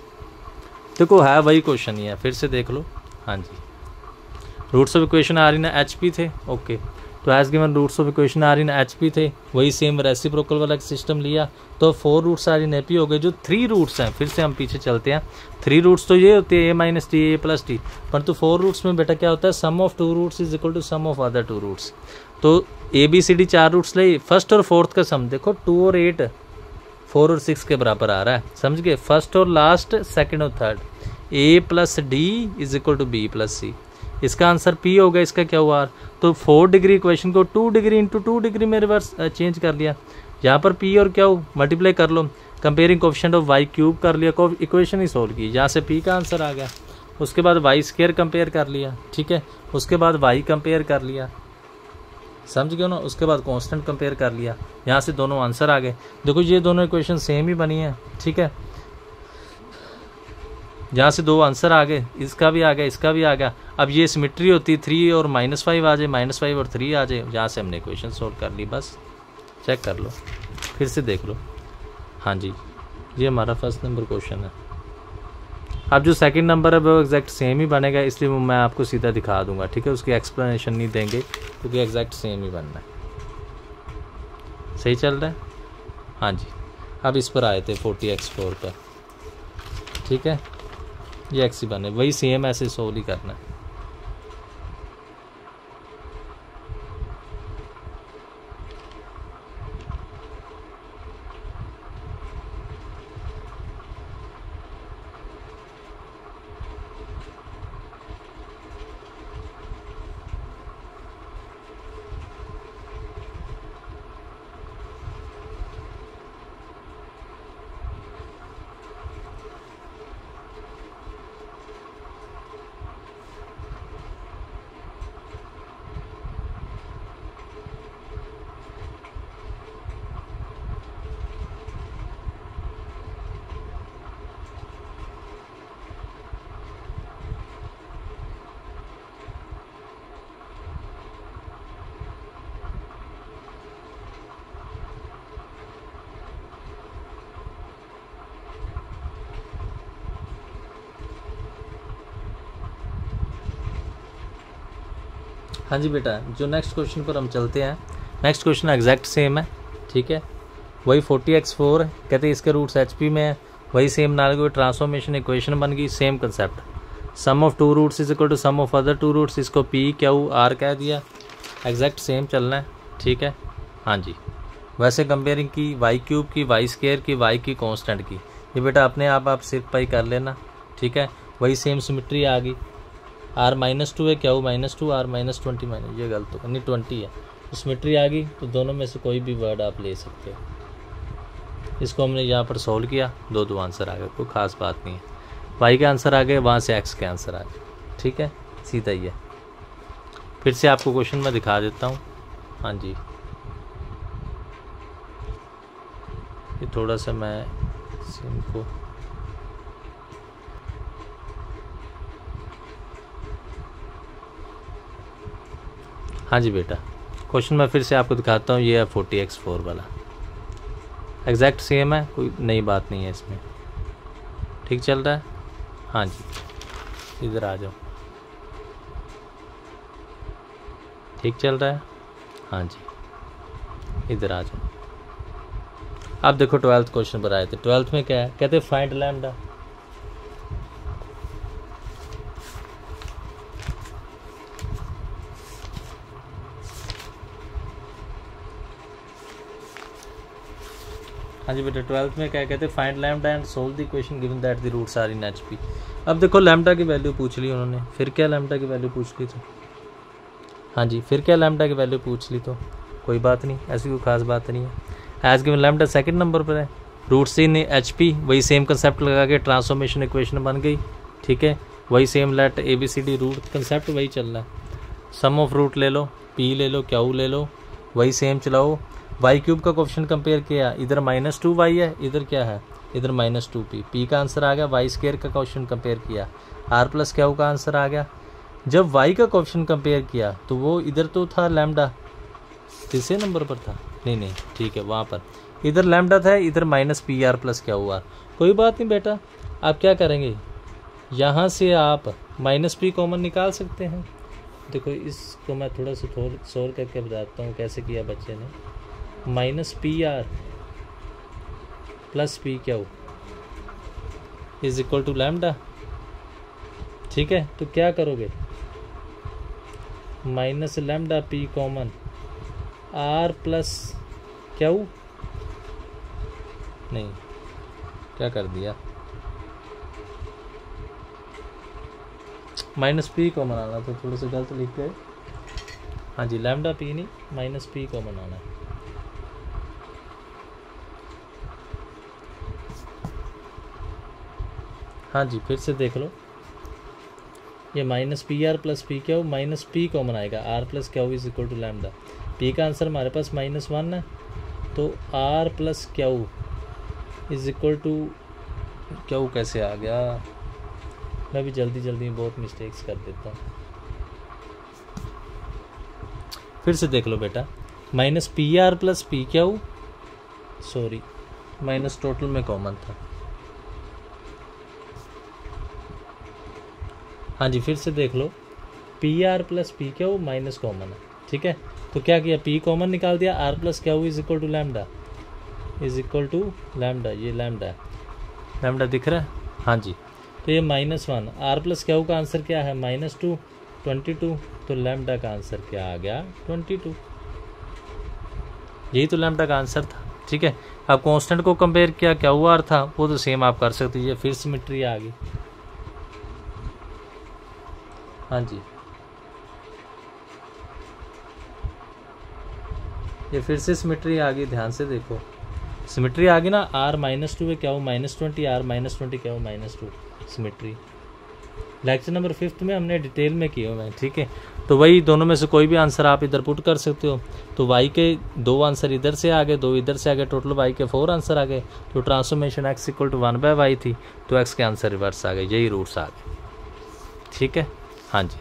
देखो है वही क्वेश्चन ही है, फिर से देख लो, हाँ जी, रूट्स ऑफ इक्वेशन आ रही ना HP थे, ओके, तो as given roots of equation आ रही ना HP थे, वही सेम रेसिप्रोकल वाला सिस्टम लिया, तो 4 रूट्स आ रही ना AP हो गए, जो 3 रूट्स हैं, फिर से हम पीछे चलते हैं, 3 रूट्स तो ये होते हैं a - t a + t, परंतु 4 रूट्स में बेटा क्या होता है, sum of 2 roots is equal to sum of other 2 roots. तो ABCD 4 रूट्स ले, फर्स्ट और फोर्थ का सम देखो 2 और 8 4 और 6 के बराबर आ रहा है, समझ गए, फर्स्ट और लास्ट, सेकंड और third, a + d is equal to b + c, इसका आंसर P होगा, इसका क्या हुआ, तो 4 डिग्री इक्वेशन को 2 डिग्री इंटू 2 डिग्री में रिवर्स चेंज कर लिया, यहाँ पर P और क्या मल्टीप्लाई कर लो, comparing coefficient of y cube कर लिया, इक्वेशन ही सोल्व की, यहाँ से P का आंसर आ गया। उसके बाद वाई स्क्वायर कंपेयर कर लिया, ठीक है, उसके बाद वाई कंपेयर कर लिया, समझ गए ना, उसके बाद कांस्टेंट कंपेयर कर लिया, यहाँ से दोनों आंसर आ गए। देखो ये दोनों इक्वेशन सेम ही बनी है, ठीक है, यहाँ से 2 आंसर आ गए, इसका भी आ गया, इसका भी आ गया। अब ये सिमेट्री होती 3 और -5 आ जाए, -5 और 3 आ जाए, यहाँ से हमने इक्वेशन सोल्व कर ली, बस चेक कर लो, फिर से देख लो, हाँ जी, ये हमारा फर्स्ट नंबर क्वेश्चन है। अब जो सेकंड नंबर है वो एग्जैक्ट सेम ही बनेगा, इसलिए मैं आपको सीधा दिखा दूंगा, ठीक है, उसकी एक्सप्लेनेशन नहीं देंगे क्योंकि एग्जैक्ट सेम ही बनना है। सही चल रहा है, हाँ जी। अब इस पर आए थे 40x4 पर, ठीक है, ये x ही बने, वही सेम ऐसे सोल्व ही करना है। हाँ जी बेटा, जो नेक्स्ट क्वेश्चन पर हम चलते हैं, नेक्स्ट क्वेश्चन एग्जैक्ट सेम है, ठीक है। वही 40x4 कहते हैं इसके रूट्स HP में है, वही सेम ना कोई ट्रांसफॉर्मेशन इक्वेशन बन गई, same concept. Sum of two roots is equal to sum of other two roots, इसको PQR कह दिया, एग्जैक्ट सेम चलना है, ठीक है। हाँ जी, वैसे कंपेयरिंग की y³ की, y² की, y की कांस्टेंट की, ये बेटा अपने आप सिर्फ पाई कर लेना, ठीक है। वही सेम सिमेट्री आ गई, R-2 है, क्या -2, R-20 माइनस, ये गलत हो नहीं 20 है, सिमेट्री आ गई। तो दोनों में से कोई भी वर्ड आप ले सकते हो। इसको हमने यहाँ पर सोल्व किया, दो आंसर आ गए, कोई ख़ास बात नहीं है। y के आंसर आ गए, वहाँ से x के आंसर आ गए, ठीक है, सीधा ही है। फिर से आपको क्वेश्चन मैं दिखा देता हूँ। हाँ जी, ये थोड़ा सा मैं इनको हाँ जी बेटा, क्वेश्चन मैं फिर से आपको दिखाता हूँ। ये है 40x4 वाला, एग्जैक्ट सेम है, कोई नई बात नहीं है इसमें, ठीक चल रहा है। हाँ जी, इधर आ जाओ, ठीक चल रहा है। हाँ जी, इधर आ जाओ। आप देखो 12th क्वेश्चन पर आए थे, 12th में क्या है, कहते फाइंड लैम्डा। हाँ जी बेटा, 12th में क्या कहते हैं, find lambda and solve the equation given that the roots are in HP। अब देखो लैम्डा की वैल्यू पूछ ली उन्होंने, फिर क्या लैम्डा की वैल्यू पूछ ली तो, हाँ जी, फिर क्या लैम्डा की वैल्यू पूछ ली तो कोई बात नहीं, ऐसी कोई खास बात नहीं है। As given lambda second number पर है, रूट्स इन HP, वही सेम कंसेप्ट लगा के ट्रांसफॉर्मेशन इक्वेशन बन गई, ठीक है। वही same let ABCD root concept वही चल रहा है। सम ऑफ रूट ले लो, P ले लो, Q ले लो, वही सेम चलाओ। y³ का क्वेश्चन कंपेयर किया, इधर -2y है, इधर क्या है, इधर -2p, p का आंसर आ गया। y² का क्वेश्चन कंपेयर किया, r+q का आंसर आ गया। जब y का क्वेश्चन कंपेयर किया तो वो इधर तो था लैम्डा, तीसरे नंबर पर था, नहीं ठीक है, वहाँ पर इधर लैम्डा था, इधर -PR+QR। कोई बात नहीं बेटा, आप क्या करेंगे, यहाँ से आप -p कॉमन निकाल सकते हैं। देखो इसको मैं थोड़ा सा सोल्व करके बताता हूँ कैसे किया बच्चे ने। -PR + PQ is equal to lambda, ठीक है। तो क्या करोगे, -λp कॉमन, R+Q, नहीं क्या कर दिया, -p कॉमन आना, तो थोड़ा सा गलत लिख गए। हाँ जी, λp नहीं, -p कॉमन आना है। हाँ जी, फिर से देख लो, ये -PR + PQ, -p कॉमन आएगा, R+Q is equal to lambda. p का आंसर हमारे पास -1 है, तो R+Q is equal to, Q कैसे आ गया, मैं भी जल्दी में बहुत मिस्टेक्स कर देता हूँ। फिर से देख लो बेटा, -PR + PQ, sorry minus total में कॉमन था। हाँ जी, फिर से देख लो, PR + PQ माइनस कॉमन है, ठीक है। तो क्या किया, P कॉमन निकाल दिया, R+Q is equal to lambda, ये लैम्डा है, लैम्डा दिख रहा है। हाँ जी, तो ये -1, R+Q का आंसर क्या है, -2, 22, तो लैम्डा का आंसर क्या आ गया, 22। यही तो लैम्डा का आंसर था, ठीक है। अब कांस्टेंट को कंपेयर किया, क्या QR था, वो तो सेम आप कर सकते हैं। फिर सिमेट्री आ गई। हाँ जी, ये फिर से सिमेट्री आ गई, ध्यान से देखो, सिमेट्री आ गई ना। R-2 है, क्या -20, R-20 क्या -2, सिमेट्री। लेक्चर नंबर 5 में हमने डिटेल में किए हुए हैं, ठीक है। तो वही दोनों में से कोई भी आंसर आप इधर पुट कर सकते हो। तो y के 2 आंसर इधर से आ गए, 2 इधर से आ गए, टोटल y के 4 आंसर आ गए। तो ट्रांसफॉर्मेशन x = 1/y थी, तो x के आंसर रिवर्स आ गए, यही रूट्स आ गए, ठीक है। हाँ जी,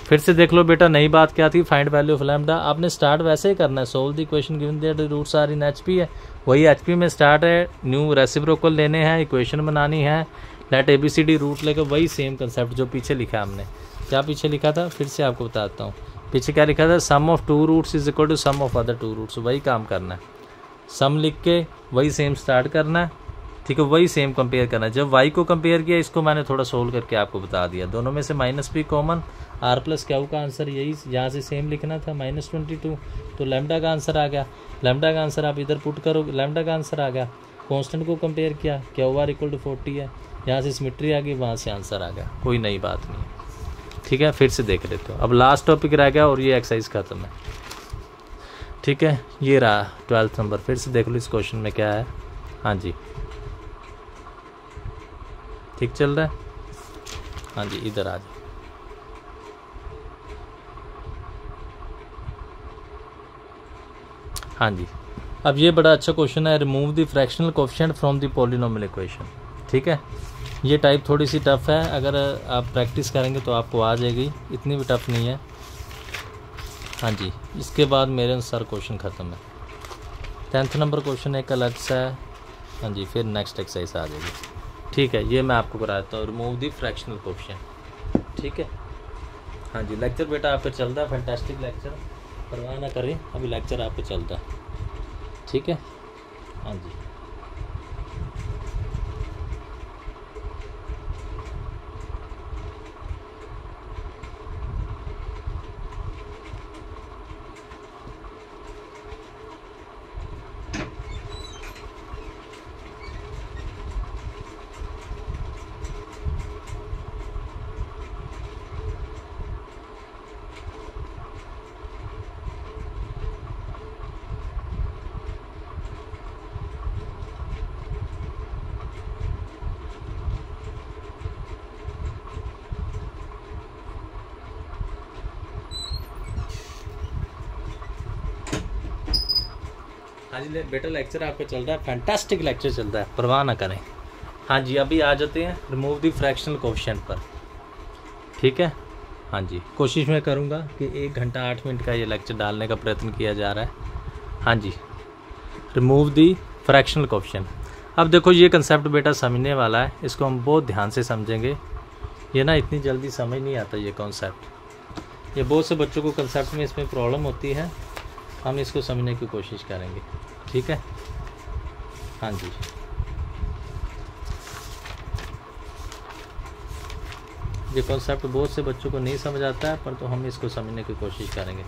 फिर से देख लो बेटा, नई बात क्या थी, फाइंड वैल्यू ऑफ लैम्डा। आपने स्टार्ट वैसे ही करना है, solve the equation given that the roots are in HP है, वही HP में स्टार्ट है। न्यू रेसिप्रोकल लेने हैं, इक्वेशन बनानी है, लेट ABCD रूट लेकर, वही सेम कंसेप्ट जो पीछे लिखा हमने। क्या पीछे लिखा था, फिर से आपको बताता हूँ। पीछे क्या लिखा था, sum of two roots is equal to sum of other two roots, वही काम करना है, सम लिख के वही सेम स्टार्ट करना है, ठीक है, वही सेम कंपेयर करना है। जब y को कंपेयर किया, इसको मैंने थोड़ा सोल्व करके आपको बता दिया, दोनों में से माइनस भी कॉमन, r प्लस क्यू का आंसर यही यहाँ से सेम लिखना था -22, तो लैम्डा का आंसर आ गया, लैम्डा का आंसर आप इधर पुट करो, लैम्डा का आंसर आ गया, कांस्टेंट को कंपेयर किया, QR इक्वल टू 40 है, यहाँ से सिमेट्री आ गई, वहाँ से आंसर आ गया, कोई नई बात नहीं है, ठीक है। फिर से देख लेते हो, अब लास्ट टॉपिक रह गया और ये एक्सरसाइज खत्म है, ठीक है। ये रहा 12th नंबर, फिर से देख लो इस क्वेश्चन में क्या है। हाँ जी, ठीक चल रहा है, हाँ जी, इधर आ जाओ। हाँ जी, अब ये बड़ा अच्छा क्वेश्चन है, remove the fractional coefficient from the polynomial equation, ठीक है। ये टाइप थोड़ी सी टफ है, अगर आप प्रैक्टिस करेंगे तो आपको आ जाएगी, इतनी भी टफ नहीं है। हाँ जी, इसके बाद मेरे अनुसार क्वेश्चन ख़त्म है। 10th नंबर क्वेश्चन एक अलग सा है, हाँ जी, फिर नेक्स्ट एक्सरसाइज आ जाएगी, ठीक है। ये मैं आपको कराता हूँ, रिमूव द फ्रैक्शनल कोएफिशिएंट, ठीक है। हाँ जी, लेक्चर बेटा आपका चलता है, फैंटास्टिक लेक्चर, परवाह ना करें, अभी लेक्चर आपका चलता है, ठीक है। हाँ जी, हाँ जी बेटा लेक्चर आपका चल रहा है, फैंटास्टिक लेक्चर चल रहा है, परवाह ना करें। हाँ जी, अभी आ जाते हैं रिमूव द फ्रैक्शनल कोएफिशिएंट पर, ठीक है। हाँ जी, कोशिश मैं करूँगा कि 1 घंटा 8 मिनट का ये लेक्चर डालने का प्रयत्न किया जा रहा है। हाँ जी, रिमूव द फ्रैक्शनल कोएफिशिएंट। अब देखो ये कंसेप्ट बेटा समझने वाला है, इसको हम बहुत ध्यान से समझेंगे, ये ना इतनी जल्दी समझ नहीं आता ये कॉन्सेप्ट, ये बहुत से बच्चों को कंसेप्ट में इसमें प्रॉब्लम होती है, हम इसको समझने की कोशिश करेंगे, ठीक है। हाँ जी, ये कॉन्सेप्ट बहुत से बच्चों को नहीं समझ आता है, पर तो हम इसको समझने की कोशिश करेंगे,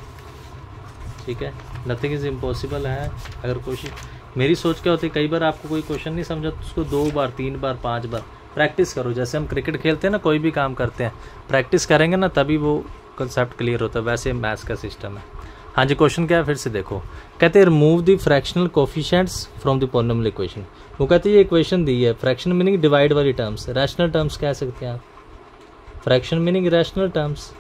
ठीक है। नथिंग इज़ इम्पॉसिबल है, अगर कोशिश, मेरी सोच क्या होती है, कई बार आपको कोई क्वेश्चन नहीं समझा तो उसको 2 बार 3 बार 5 बार प्रैक्टिस करो। जैसे हम क्रिकेट खेलते हैं ना, कोई भी काम करते हैं, प्रैक्टिस करेंगे ना तभी वो कंसेप्ट क्लियर होता है, वैसे मैथ्स का सिस्टम है। हाँ जी, क्वेश्चन क्या है फिर से देखो, कहते हैं remove the fractional coefficients from the polynomial equation. वो कहते हैं ये इक्वेशन दी है, फ्रैक्शन मीनिंग डिवाइड वाली टर्म्स, रैशनल टर्म्स कह सकते हैं आप, fraction meaning rational terms,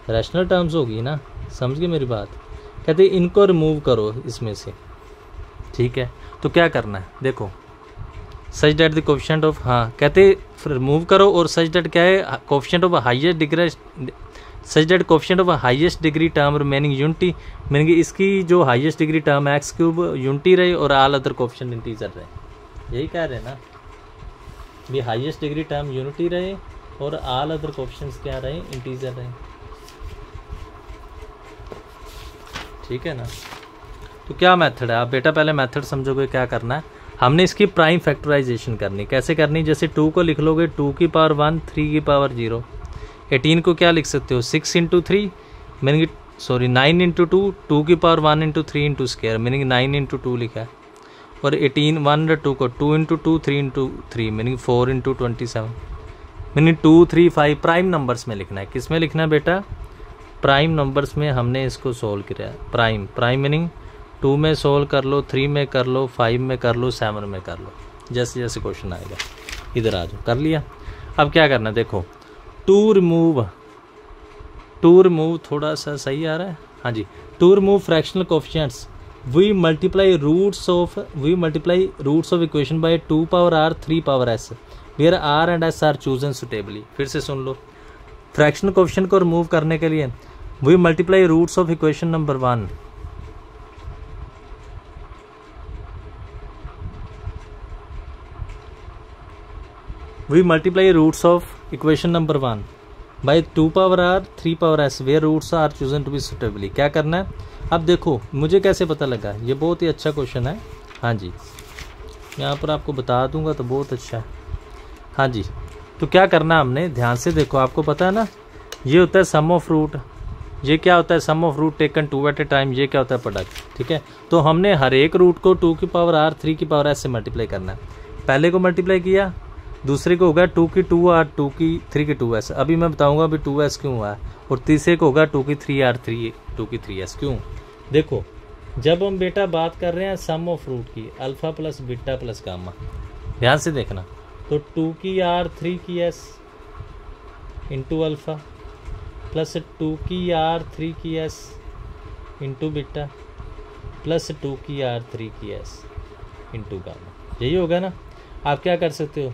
rational terms होगी ना, समझ गए मेरी बात। कहते हैं इनको रिमूव करो इसमें से, ठीक है। तो क्या करना है देखो, such that the coefficient of, हाँ कहते रिमूव करो, और सच डेट क्या है, coefficient of highest degree, such that coefficient of highest degree term remaining unity, meaning इसकी जो हाईएस्ट डिग्री टर्म है x³ यूनिटी रहे और ऑल अदर कोएफिशिएंट इंटीजर रहे, यही कह रहे हैं ना, भी हाईएस्ट डिग्री टर्म यूनिटी रहे और ऑल अदर कोएफिशिएंट्स क्या रहे, इंटीजर रहे, ठीक है ना। तो क्या मेथड है, आप बेटा पहले मेथड समझोगे क्या करना है, हमने इसकी प्राइम फैक्टराइजेशन करनी, कैसे करनी, जैसे 2 को लिख लोगे 2 की पावर 1, 3 की पावर 0, 18 को क्या लिख सकते हो 6 × 3 मीनिंग, सॉरी 9 × 2, 2 की पावर 1 × 3 × स्क्वायर मीनिंग 9 × 2 लिखा है, और 18 1 2 को 2 × 2 3 × 3 मीनिंग 4 × 27 मीनिंग 2 3 5 प्राइम नंबर्स में लिखना है। किस में लिखना है बेटा, प्राइम नंबर्स में हमने इसको सोल्व किया, प्राइम, प्राइम मीनिंग 2 में सोल्व कर लो, 3 में कर लो, 5 में कर लो, 7 में कर लो, जैसे जैसे क्वेश्चन आएगा। इधर आ जाओ, कर लिया। अब क्या करना है देखो, टू रिमूव थोड़ा सा सही आ रहा है, हाँ जी, to remove fractional coefficients we multiply roots of equation by 2 power r 3 power s where r and s are chosen suitably. फिर से सुन लो, फ्रैक्शनल कोएफिशिएंट को रिमूव करने के लिए we multiply roots of equation number 1, we multiply roots of equation number 1 by 2 power r 3 power s where roots are chosen to be suitably. क्या करना है, अब देखो मुझे कैसे पता लगा, ये बहुत ही अच्छा क्वेश्चन है। हाँ जी, यहाँ पर आपको बता दूंगा तो बहुत अच्छा है। हाँ जी, तो क्या करना है हमने, ध्यान से देखो, आपको पता है ना ये होता है सम ऑफ रूट, ये क्या होता है sum of root taken 2 at a time, ये क्या होता है प्रोडक्ट। ठीक है, तो हमने हर एक रूट को 2 की पावर आर 3 की पावर एस से मल्टीप्लाई करना है। पहले को मल्टीप्लाई किया, दूसरे को होगा 2 की 2 आर 2 की 3 की 2s, अभी मैं बताऊंगा अभी 2s क्यों हुआ है, और तीसरे को होगा 2 की 3 आर 2 की 3s क्यों। देखो जब हम बेटा बात कर रहे हैं सम ऑफ रूट की, alpha plus beta plus gamma, ध्यान से देखना, तो 2 की आर 3 की एस इंटू अल्फा प्लस 2 की आर 3 की एस इंटू बीटा प्लस 2 की आर 3 की एस इंटू गामा, यही होगा ना। आप क्या कर सकते हो,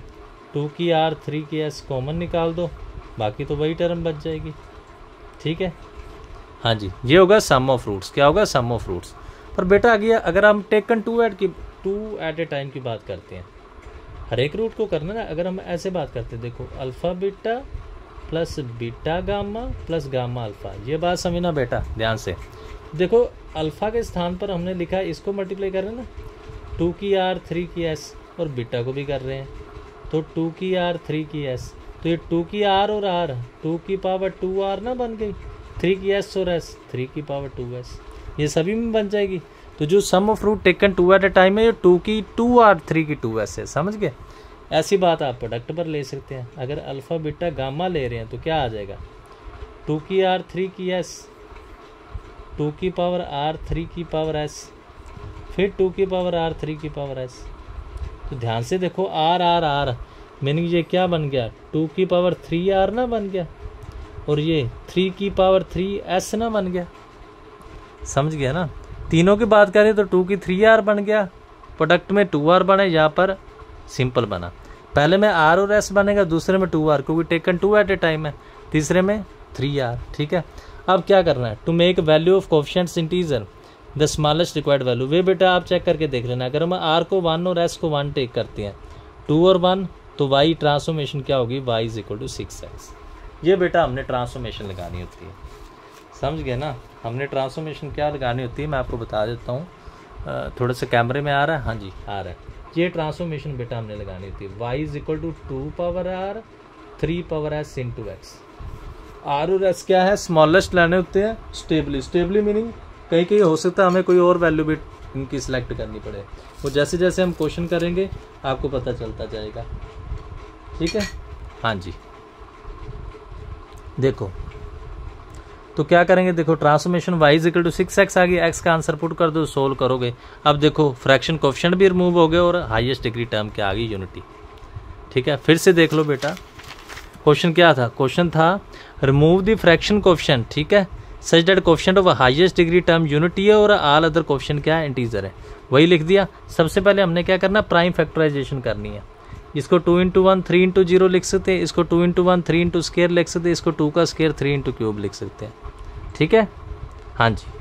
2 की आर 3 की एस कॉमन निकाल दो, बाकी तो वही टर्म बच जाएगी। ठीक है, हाँ जी, ये होगा सम ऑफ रूट्स। क्या होगा, सम ऑफ रूट्स। पर बेटा आ गया, अगर हम टेकन 2 एट ए टाइम की बात करते हैं, हर एक रूट को करना ना, अगर हम ऐसे बात करते हैं, देखो alpha beta plus beta gamma plus gamma alpha, ये बात समझना बेटा ध्यान से। देखो अल्फा के स्थान पर हमने लिखा है, इसको मल्टीप्लाई कर रहे हैं ना 2 की आर 3 की एस, और बीटा को भी कर रहे हैं, तो 2 की आर 3 की एस, तो ये 2 की आर और आर 2 की पावर 2 आर ना बन गई, 3 की एस और एस 3 की पावर 2s, ये सभी में बन जाएगी। तो जो sum of root taken 2 at a time है, ये 2 की 2 आर 3 की 2s है, समझ गए। ऐसी बात आप प्रोडक्ट पर ले सकते हैं, अगर अल्फा बीटा गामा ले रहे हैं तो क्या आ जाएगा, 2 की आर 3 की एस 2 की पावर आर 3 की पावर एस फिर 2 की पावर आर 3 की पावर एस। तो ध्यान से देखो आर आर आर मीनिंग ये क्या बन गया, 2 की पावर 3 आर ना बन गया, और ये 3 की पावर 3 एस ना बन गया, समझ गया ना। तीनों की बात करें तो 2 की 3 आर बन गया, प्रोडक्ट में 2 आर बने, यहाँ पर सिंपल बना। पहले में आर और एस बनेगा, दूसरे में 2 आर, क्योंकि टेकन 2 एट ए टाइम है, तीसरे में 3 आर। ठीक है, अब क्या करना है, to make value of coefficients integer the smallest required value. वे बेटा आप चेक करके देख लेना, अगर हम आर को 1 और एस को 1 टेक करते हैं, 2 और 1, तो वाई ट्रांसफॉर्मेशन क्या होगी, Y is equal to 6x। ये बेटा हमने ट्रांसफॉर्मेशन लगानी होती है, समझ गए ना। हमने ट्रांसफॉर्मेशन क्या लगानी होती है मैं आपको बता देता हूँ, थोड़ा सा कैमरे में आ रहा है, हाँ जी आ रहा है। ये ट्रांसफॉर्मेशन बेटा हमने लगानी होती है, y is equal to 2 power r 3 power s into x. R और एस क्या है, स्मॉलेस्ट लेने होते हैं स्टेबली। स्टेबली मीनिंग कहीं कहीं हो सकता है हमें कोई और वैल्यू भी इनकी सिलेक्ट करनी पड़े, वो जैसे जैसे हम क्वेश्चन करेंगे आपको पता चलता जाएगा। ठीक है, हाँ जी देखो तो क्या करेंगे, देखो transformation y is equal to 6x आ गया, x का आंसर पुट कर दो, सोल्व करोगे। अब देखो फ्रैक्शन कोएफिशिएंट भी रिमूव हो गए और हाईएस्ट डिग्री टर्म क्या आ गई, यूनिटी। ठीक है, फिर से देख लो बेटा क्वेश्चन क्या था, क्वेश्चन था रिमूव द फ्रैक्शन कोएफिशिएंट, ठीक है, such that coefficient of highest degree term unity है और ऑल अदर कोएफिशिएंट क्या है, इंटीजर है। वही लिख दिया। सबसे पहले हमने क्या करना, प्राइम फैक्टराइजेशन करनी है। इसको 2 इंटू 1 3 इंटू 0 लिख सकते हैं, इसको 2 इंटू 1 3 इंटू स्केयर लिख सकते हैं, इसको 2 का स्केयर 3 इंटू क्यूब लिख सकते हैं। ठीक है, हाँ जी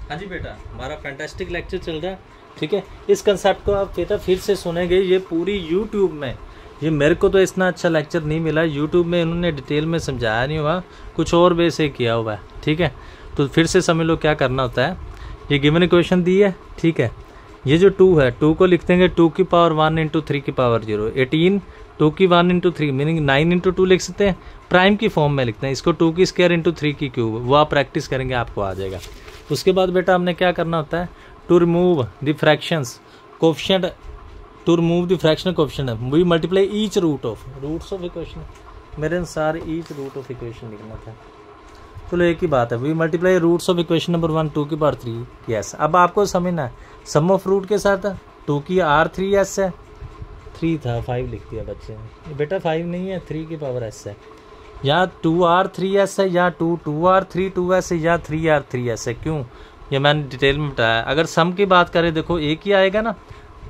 हाँ जी बेटा, हमारा फैंटास्टिक लेक्चर चल रहा है। ठीक है, इस कंसेप्ट को आप बेटा फिर से सुनेंगे, ये पूरी यूट्यूब में, ये मेरे को तो इतना अच्छा लेक्चर नहीं मिला यूट्यूब में, इन्होंने डिटेल में समझाया नहीं हुआ, कुछ और वे से किया हुआ है। ठीक है, तो फिर से समझ लो क्या करना होता है। ये गिवन इक्वेशन दी है, ठीक है, ये जो 2 है 2 को लिख देंगे 2 की पावर 1 इंटू 3 की पावर 0, 18 2 की 1 इंटू 3 मीनिंग 9 इंटू 2 लिख सकते हैं, प्राइम की फॉर्म में लिखते हैं इसको 2 की स्क्वायर इंटू 3 की क्यूब, वो आप प्रैक्टिस करेंगे आपको आ जाएगा। उसके बाद बेटा हमने क्या करना होता है, to remove the fractions coefficient, to remove the fractional coefficient we multiply each roots of equation, मेरे अनुसार ईच रूट ऑफ इक्वेशन लिखना था, चलो एक ही बात है, we multiply roots of equation number 1 2 की पावर 3, यस। अब आपको समझना है सम ऑफ रूट के साथ 2 की r3s है, 3 था 5 लिख दिया बच्चे ने, बेटा 5 नहीं है 3 की पावर s है, या 2r3s है या 2r3s है या 3r3s है, क्यों ये मैंने डिटेल में बताया। अगर सम की बात करें देखो एक ही आएगा ना,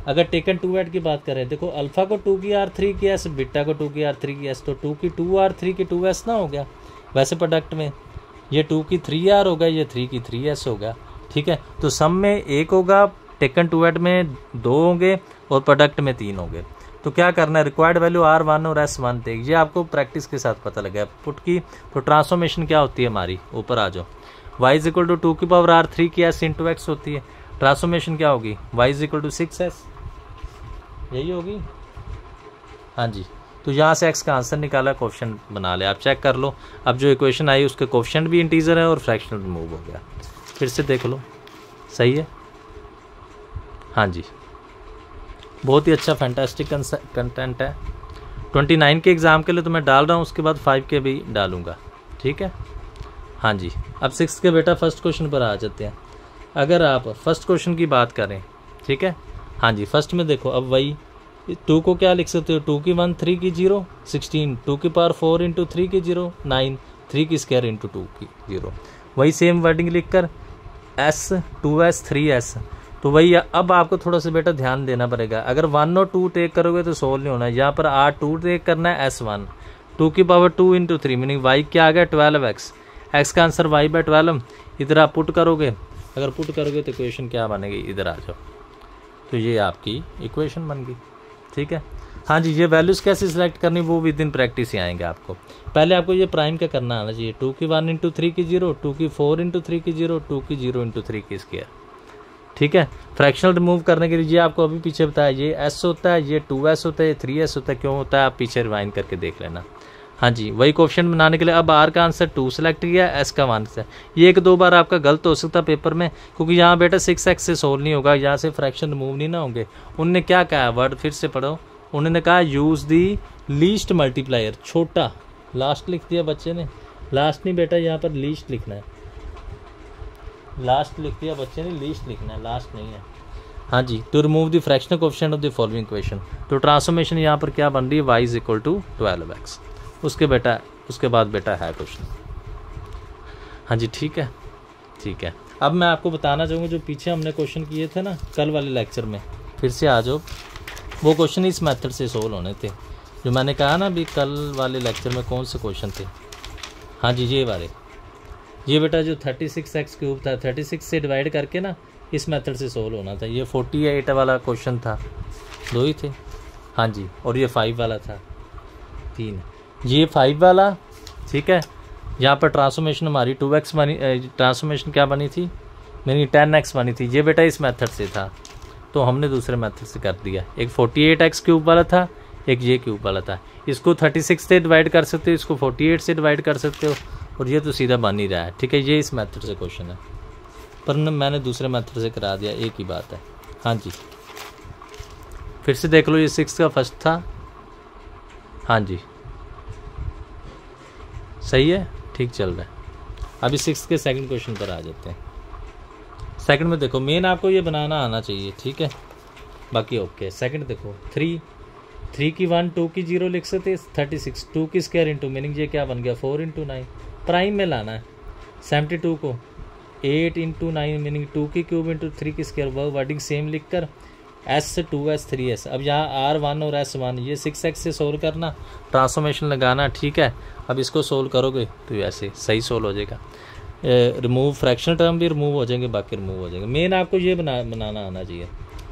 अगर टेकन 2 की बात करें देखो अल्फा को 2 की r3 की s, बीटा को 2 की r3 की s, तो 2 की 2r3 की 2s ना हो गया, वैसे प्रोडक्ट में ये 2 की 3r होगा, ये 3 की 3s होगा, ठीक है। तो सम में 1 होगा, टेकन 2 में 2 होंगे और प्रोडक्ट में 3 होंगे। तो क्या करना है, रिक्वायर्ड वैल्यू r1 और s1 थे, ये आपको प्रैक्टिस के साथ पता लगा पुट की। तो ट्रांसफॉर्मेशन क्या होती है हमारी, ऊपर आ जाओ, y इज इक्वल टू 2 की पावर r3 की s इंटू x होती है, ट्रांसफॉर्मेशन क्या होगी, y is equal to 6s, यही होगी, हाँ जी। तो यहाँ से x का आंसर निकाला, कोफिशिएंट बना ले, आप चेक कर लो। अब जो इक्वेशन आई उसके कोफिशिएंट भी इंटीजर है और फ्रैक्शनल रिमूव हो गया, फिर से देख लो, सही है, हाँ जी। बहुत ही अच्छा फैंटास्टिक कंटेंट है। 29 के एग्ज़ाम के लिए तो मैं डाल रहा हूँ, उसके बाद 5 के भी डालूँगा, ठीक है, हाँ जी। अब 6 के बेटा फर्स्ट क्वेश्चन पर आ जाते हैं। अगर आप फर्स्ट क्वेश्चन की बात करें, ठीक है, हाँ जी, फर्स्ट में देखो अब वही 2 को क्या लिख सकते हो, 2 की 1 3 की 0 16, 2 की पावर 4 इंटू 3 की 0 9, 3 की स्क्वायर इंटू 2 की 0, वही सेम वर्डिंग लिख कर s 2s 3s। तो वही अब आपको थोड़ा सा बेटा ध्यान देना पड़ेगा, अगर 1 और 2 टेक करोगे तो सोल्व नहीं होना है, यहाँ पर r2 टेक करना है, s1 2 की पावर 2 इंटू 3 मीनिंग y क्या आ गया 12x, x का आंसर y/12, इधर आप पुट करोगे, अगर पुट करोगे तो इक्वेशन क्या बनेगी, इधर आ जाओ, तो ये आपकी इक्वेशन बन गई, ठीक है। हाँ जी, ये वैल्यूज़ कैसे सिलेक्ट करनी वो विद इन प्रैक्टिस ही आएंगे आपको। पहले आपको ये प्राइम का करना आना चाहिए, 2 की 1 इंटू 3 की 0, 2 की 4 इंटू 3 की 0, 2 की 0 इंटू 3 की स्क्वायर, ठीक है। फ्रैक्शनल रिमूव करने के लिए ये आपको अभी पीछे बताया, ये s होता है, ये 2s होता है, ये 3s होता है, क्यों होता है आप पीछे रिवाइंड करके देख लेना, हाँ जी। वही कोफिशिएंट बनाने के लिए अब r का आंसर 2 सेलेक्ट किया, s का 1 है, ये 1-2 बार आपका गलत हो सकता है पेपर में, क्योंकि यहाँ बेटा 6x से सोल्व नहीं होगा, यहाँ से फ्रैक्शन रिमूव नहीं ना होंगे। उनने क्या कहा, वर्ड फिर से पढ़ो, उन्होंने कहा यूज़ दी लीस्ट मल्टीप्लायर, छोटा लास्ट लिख दिया बच्चे ने, लास्ट नहीं बेटा यहाँ पर लीस्ट लिखना है, लास्ट लिख दिया बच्चे ने, लीस्ट लिखना है, लास्ट नहीं है, हाँ जी। To remove the fractional coefficient of the following equation, तो ट्रांसफॉर्मेशन यहाँ पर क्या बन रही है, y is equal to 12x, उसके बाद बेटा है क्वेश्चन, हाँ जी, ठीक है, ठीक है। अब मैं आपको बताना चाहूँगा जो पीछे हमने क्वेश्चन किए थे ना कल वाले लेक्चर में, फिर से आ जाओ, वो क्वेश्चन इस मेथड से सोल्व होने थे, जो मैंने कहा ना अभी कल वाले लेक्चर में कौन से क्वेश्चन थे, हाँ जी, ये वाले, ये बेटा जो 36x क्यूब था 36 से डिवाइड करके ना इस मेथड से सोल्व होना था, ये 48 वाला क्वेश्चन था, 2 ही थे, हाँ जी, और ये 5 वाला था 3, ये 5 वाला, ठीक है। यहाँ पर ट्रांसफॉर्मेशन हमारी 2x बनी, ट्रांसफॉर्मेशन क्या बनी थी मेरी 10x बनी थी, ये बेटा इस मेथड से था, तो हमने दूसरे मेथड से कर दिया, एक 48x क्यूब वाला था, एक ये क्यूब वाला था, इसको 36 से डिवाइड कर सकते हो, इसको 48 से डिवाइड कर सकते हो, और ये तो सीधा बन ही रहा है, ठीक है। ये इस मेथड से क्वेश्चन है, पर मैंने दूसरे मेथड से करा दिया, एक ही बात है, हाँ जी। फिर से देख लो, ये 6 का फर्स्ट था, हाँ जी, सही है, ठीक चल रहा है। अभी 6 के सेकंड क्वेश्चन पर आ जाते हैं। सेकंड में देखो मेन आपको ये बनाना आना चाहिए, ठीक है, बाकी ओके। सेकंड देखो 3 की 1 2 की 0 लिख सकते 36, 2 की स्क्वायर इंटू मीनिंग ये क्या बन गया 4 इंटू 9, प्राइम में लाना है। 72 को 8 इंटू 9 मीनिंग 2 की क्यूब इंटू 3 की स्क्वायर, वह वर्डिंग सेम लिख कर s 2s 3s। अब यहाँ r1 और s1 ये 6x से सोल्व करना, ट्रांसफॉर्मेशन लगाना, ठीक है। अब इसको सोल्व करोगे तो ऐसे सही सोल्व हो जाएगा, रिमूव फ्रैक्शनल टर्म भी रिमूव हो जाएंगे, बाकी रिमूव हो जाएंगे। मेन आपको ये बनाना आना चाहिए।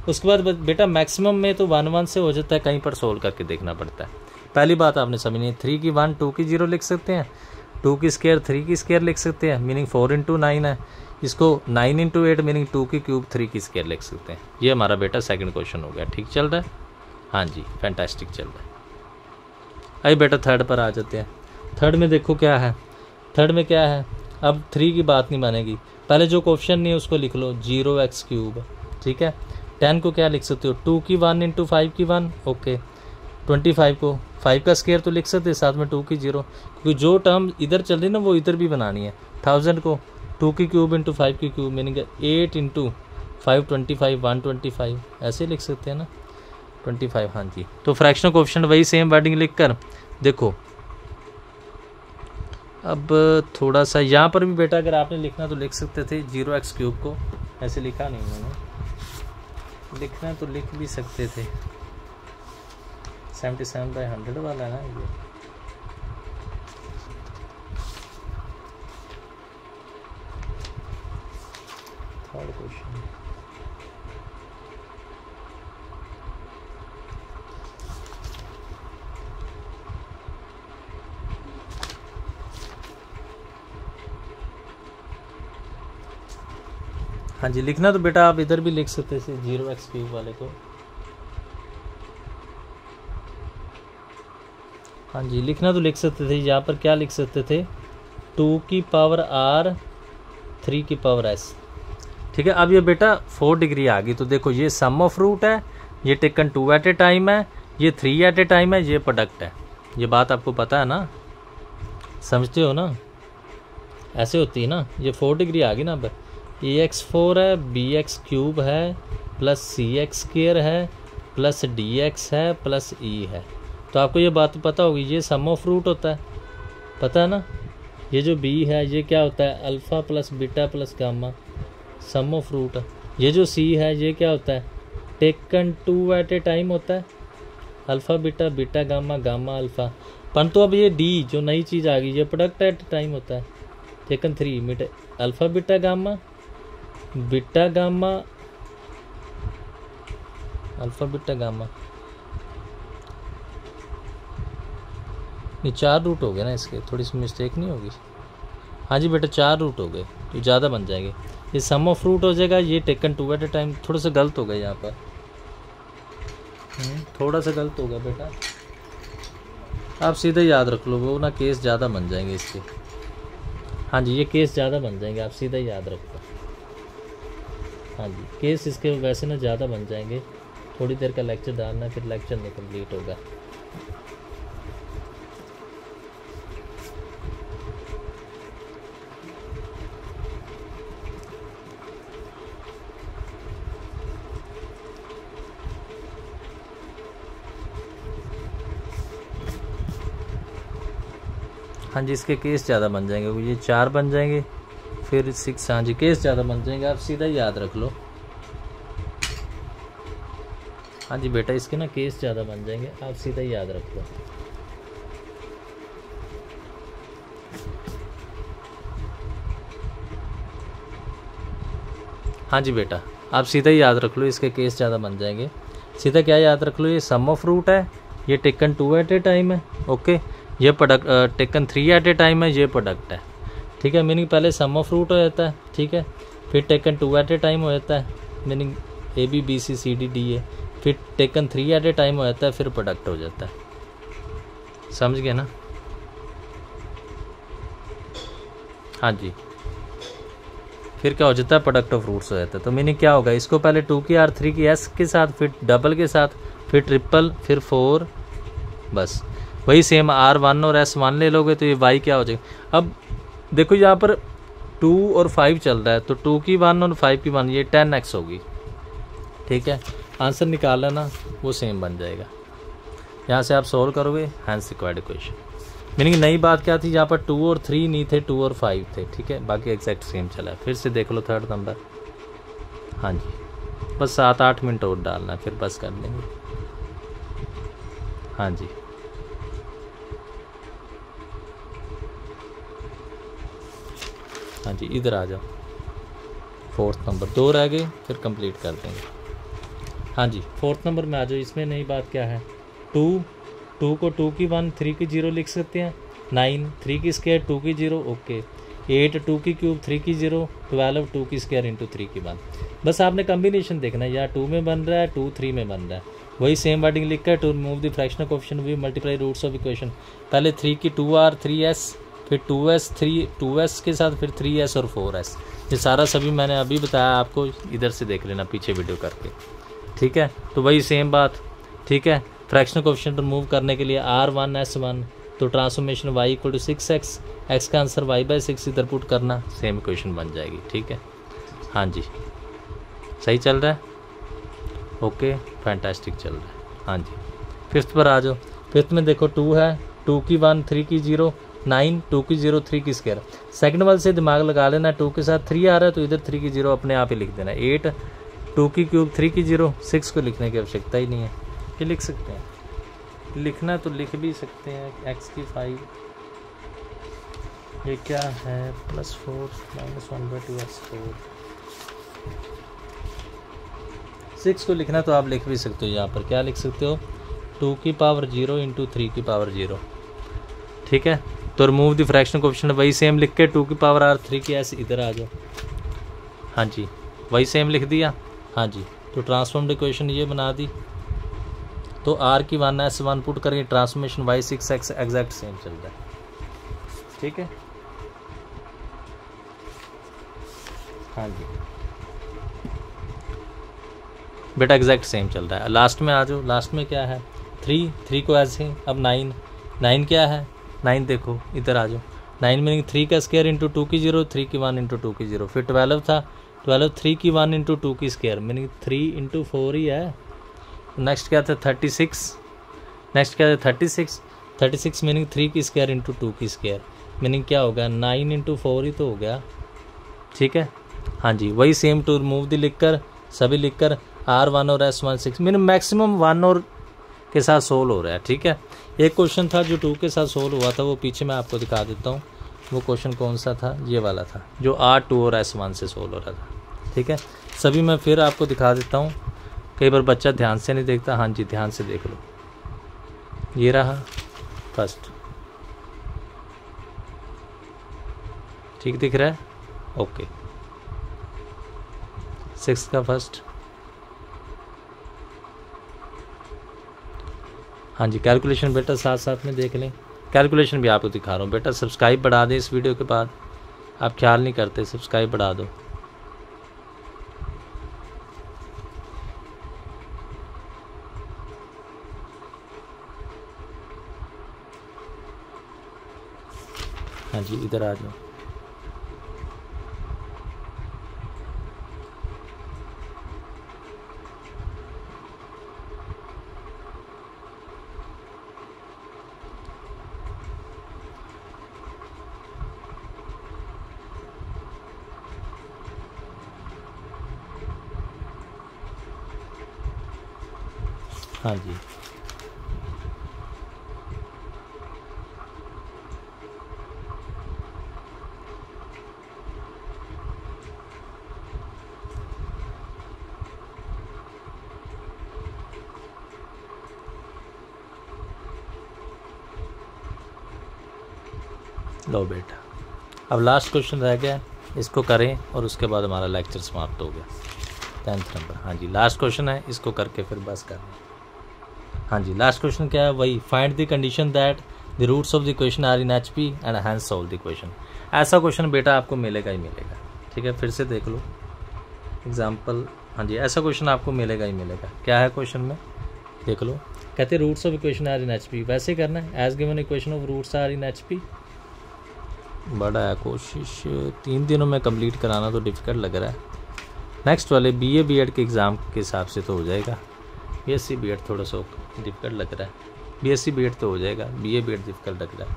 उसके बाद बेटा मैक्सिमम में तो 1 से हो जाता है, कहीं पर सोल्व करके देखना पड़ता है। पहली बात आपने समझनी है, 3 की 1 2 की 0 लिख सकते हैं, 2 की स्क्वायर 3 की स्क्वायर लिख सकते हैं, मीनिंग 4 इंटू 9 है, इसको 9 इंटू 8 मीनिंग 2 की क्यूब 3 की स्क्वायर लिख सकते हैं। ये हमारा बेटा सेकंड क्वेश्चन हो गया, ठीक चल रहा है, हाँ जी, फैंटास्टिक चल रहा है। आइए बेटा थर्ड पर आ जाते हैं। थर्ड में देखो क्या है, थर्ड में क्या है, अब 3 की बात नहीं मानेगी। पहले जो क्वेश्चन नहीं है उसको लिख लो 0x3, ठीक है। 10 को क्या लिख सकते हो 2 की 1 इंटू 5 की 1, ओके। 25 को 5 का स्क्वायर तो लिख सकते हैं, साथ में 2 की 0, क्योंकि जो टर्म इधर चल रही है ना वो इधर भी बनानी है। 1000 को 2 की क्यूब इंटू 5 की क्यूब, मीनिंग 8 इंटू 5 25 125, ऐसे लिख सकते हैं ना 25, हाँ जी। तो फ्रैक्शनल कोएफिशिएंट वही सेम वर्डिंग लिख कर देखो। अब थोड़ा सा यहाँ पर भी बेटा अगर आपने लिखना तो लिख सकते थे 0x3 को, ऐसे लिखा नहीं मैंने, लिखना तो लिख भी सकते थे। 77/100 वाला है ना ये। थर्ड क्वेश्चन, हाँ जी। लिखना तो बेटा आप इधर भी लिख सकते थे 0x3 वाले को, हाँ जी। लिखना तो लिख सकते थे, यहाँ पर क्या लिख सकते थे 2 की पावर r 3 की पावर s, ठीक है। अब ये बेटा 4 डिग्री आ गई, तो देखो ये सम ऑफ रूट है, ये टेकन 2 एट ए टाइम है, ये 3 एट ए टाइम है, ये प्रोडक्ट है। ये बात आपको पता है ना, समझते हो ना, ऐसे होती है ना। ये 4 डिग्री आ गई ना। अब ax4 है, bx3 है, प्लस cx² है, प्लस dx है, प्लस e है। तो आपको ये बात पता होगी, ये सम ऑफ रूट होता है, पता है ना। ये जो b है ये क्या होता है alpha plus beta plus gamma, sum of root. ये जो c है ये क्या होता है टेकन 2 एट ए टाइम होता है, alpha beta beta gamma gamma alpha. परंतु अब ये d जो नई चीज़ आ गई, ये प्रोडक्ट एट टाइम होता है, taken 3 meter alpha beta gamma alpha beta gamma. नहीं 4 रूट हो गए ना इसके, थोड़ी सी मिस्टेक नहीं होगी। हाँ जी बेटा 4 रूट हो गए तो ज़्यादा बन जाएंगे, ये सम ऑफ रूट हो जाएगा, ये टेकन 2 एट ए टाइम। थोड़ा सा गलत हो गया यहाँ पर, थोड़ा सा गलत हो गया बेटा, आप सीधे याद रख लो, वो ना केस ज़्यादा बन जाएंगे इसके। हाँ जी ये केस ज़्यादा बन जाएंगे, आप सीधा याद रखो। हाँ जी केस इसके वैसे ना ज़्यादा बन जाएंगे। थोड़ी देर का लेक्चर डालना, फिर लेक्चर नहीं कंप्लीट होगा। हाँ जी इसके केस ज़्यादा बन जाएंगे, ये 4 बन जाएंगे, फिर 6, हाँ जी केस ज़्यादा बन जाएंगे, आप सीधा याद रख लो। हाँ जी बेटा इसके ना केस ज़्यादा बन जाएंगे, आप सीधा याद रख लो। हाँ जी बेटा आप सीधा ही याद रख लो, इसके केस ज़्यादा बन जाएंगे। सीधा क्या याद रख लो, ये सम ऑफ रूट है, ये टेकन 2 एट ए टाइम है, ओके। ये product taken 3 at a time है, ये प्रोडक्ट है, ठीक है। मीनिंग पहले सम ऑफ रूट हो जाता है, ठीक है, फिर टेकन 2 एट ए टाइम हो जाता है, meaning a b b c c d d a, फिर टेकन 3 एट ए टाइम हो जाता है, फिर प्रोडक्ट हो जाता है। समझ गए ना। हाँ जी फिर क्या हो जाता है प्रोडक्ट ऑफ रूट्स हो जाता है। तो मीनिंग क्या होगा, इसको पहले 2 की r 3 की s के साथ, फिर डबल के साथ, फिर ट्रिपल, फिर 4, बस वही सेम r1 और s1 ले लोगे तो ये y क्या हो जाएगा। अब देखो यहाँ पर 2 और 5 चल रहा है, तो 2 की 1 और 5 की 1, ये 10x होगी, ठीक है। आंसर निकाल लेना, वो सेम बन जाएगा। यहाँ से आप सोल्व करोगे, हैंस रिक्वायर्ड इक्वेशन। मीनिंग नई बात क्या थी, यहाँ पर 2 और 3 नहीं थे, 2 और 5 थे, ठीक है। बाकी एग्जैक्ट सेम चला है। फिर से देख लो थर्ड नंबर। हाँ जी बस 7-8 मिनट और डालना, फिर बस कर लेंगे। हाँ जी हाँ जी इधर आ जाओ, फोर्थ नंबर 2 रह गए, फिर कंप्लीट कर देंगे। हाँ जी फोर्थ नंबर में आ जाओ। इसमें नई बात क्या है, 2 को 2 की 1 3 की 0 लिख सकते हैं, 9 3 की स्क्वायर 2 की 0, ओके। 8 2 की क्यूब 3 की 0, 12 2 की स्क्वायर इंटू 3 की 1। बस आपने कम्बिनेशन देखना है, या 2 में बन रहा है 2 3 में बन रहा है। वही सेम वर्डिंग लिख कर to remove the fractional coefficient we multiply roots of equation. पहले 3 की 2r 3s, फिर 2s 2s के साथ फिर 3s और 4s। ये सारा सभी मैंने अभी बताया आपको, इधर से देख लेना पीछे वीडियो करके, ठीक है। तो वही सेम बात, ठीक है। फ्रैक्शनल कोएफिशिएंट रिमूव करने के लिए r1s1, तो transformation y equal to 6x, x का आंसर y/6 इधर पुट करना, सेम इक्वेशन बन जाएगी, ठीक है। हाँ जी, सही चल रहा है, ओके, फैंटास्टिक चल रहा है। हाँ जी, फिफ्थ पर आ जाओ। फिफ्थ में देखो 2 है, 2 की 1, 3 की 0, 9, 2 की 0, 3 की स्क्वायर। सेकंड वाले से दिमाग लगा लेना, 2 के साथ 3 आ रहा है तो इधर 3 की 0 अपने आप ही लिख देना। 8, 2 की क्यूब 3 की 0, 6 को लिखने की आवश्यकता ही नहीं है, ये लिख सकते हैं। लिखना तो लिख भी सकते हैं, x की 5, ये क्या है, +4 -1/2x4। 6 को लिखना तो आप लिख भी सकते हो, यहाँ पर क्या लिख सकते हो, 2 की पावर 0 इंटू 3 की पावर 0, ठीक है। तो रिमूव द फ्रैक्शनल कोएफिशिएंट वही सेम लिख के 2 की पावर r 3 की s इधर आ जाओ। हाँ जी, वही सेम लिख दिया। हाँ जी, तो ट्रांसफॉर्म्ड इक्वेशन ये बना दी। तो r की 1s1 पुट करके ट्रांसफॉर्मेशन y6x एग्जैक्ट सेम चल रहा है, ठीक है। हाँ जी बेटा, एग्जैक्ट सेम चल रहा है। लास्ट में आ जाओ, लास्ट में क्या है, 3 को ऐसे, अब 9 क्या है, 9 देखो इधर आ जाओ। 9 मीनिंग 3 का स्क्वायर इंटू 2 की 0, 3 की 1 इंटू 2 की 0, फिर 12 था, 12 3 की 1 इंटू 2 की स्क्वायर, मीनिंग 3 इंटू 4 ही है। नेक्स्ट क्या था 36, नेक्स्ट क्या था 36 मीनिंग 3 की स्क्वायर इंटू 2 की स्क्वायर, मीनिंग क्या हो गया 9 इंटू 4 ही तो हो गया, ठीक है। हाँ जी, वही सेम टू रिमूव द लिखकर सभी लिखकर R1 और S1 6 मीनिंग मैक्सिमम 1 और के साथ सोल्व हो रहा है, ठीक है। एक क्वेश्चन था जो 2 के साथ सोल्व हुआ था, वो पीछे मैं आपको दिखा देता हूँ। वो क्वेश्चन कौन सा था, ये वाला था जो R2 और S1 से सोल्व हो रहा था, ठीक है। सभी मैं फिर आपको दिखा देता हूँ, कई बार बच्चा ध्यान से नहीं देखता। हाँ जी, ध्यान से देख लो, ये रहा फर्स्ट, ठीक दिख रहा है, ओके। 6 का फर्स्ट, हाँ जी। कैलकुलेशन बेटा साथ साथ में देख लें, कैलकुलेशन भी आपको दिखा रहा हूँ बेटा। सब्सक्राइब बढ़ा दें इस वीडियो के बाद, आप ख्याल नहीं करते, सब्सक्राइब बढ़ा दो। हाँ जी, इधर आ जाओ। हाँ जी, लो बेटा, अब लास्ट क्वेश्चन रह गया, इसको करें और उसके बाद हमारा लेक्चर समाप्त हो गया। 10th नंबर, हाँ जी, लास्ट क्वेश्चन है, इसको करके फिर बस करना। हाँ जी, लास्ट क्वेश्चन क्या है, वही find the condition that the roots of the equation are in HP and hence solve the equation. ऐसा क्वेश्चन बेटा आपको मिलेगा ही मिलेगा, ठीक है। फिर से देख लो एग्जाम्पल, हाँ जी, ऐसा क्वेश्चन आपको मिलेगा ही मिलेगा। क्या है क्वेश्चन में, देख लो, कहते हैं roots of equation are in HP, वैसे करना है as given equation of roots are in HP। बड़ा है, कोशिश 3 दिनों में कंप्लीट कराना तो डिफ़िकल्ट लग रहा है। नेक्स्ट वाले BA B.Ed के एग्ज़ाम के हिसाब से तो हो जाएगा, BSc B.Ed थोड़ा सा डिफ़िकल्ट लग रहा है। BSc B.Ed तो हो जाएगा, BA B.Ed डिफ़िकल्ट लग रहा है।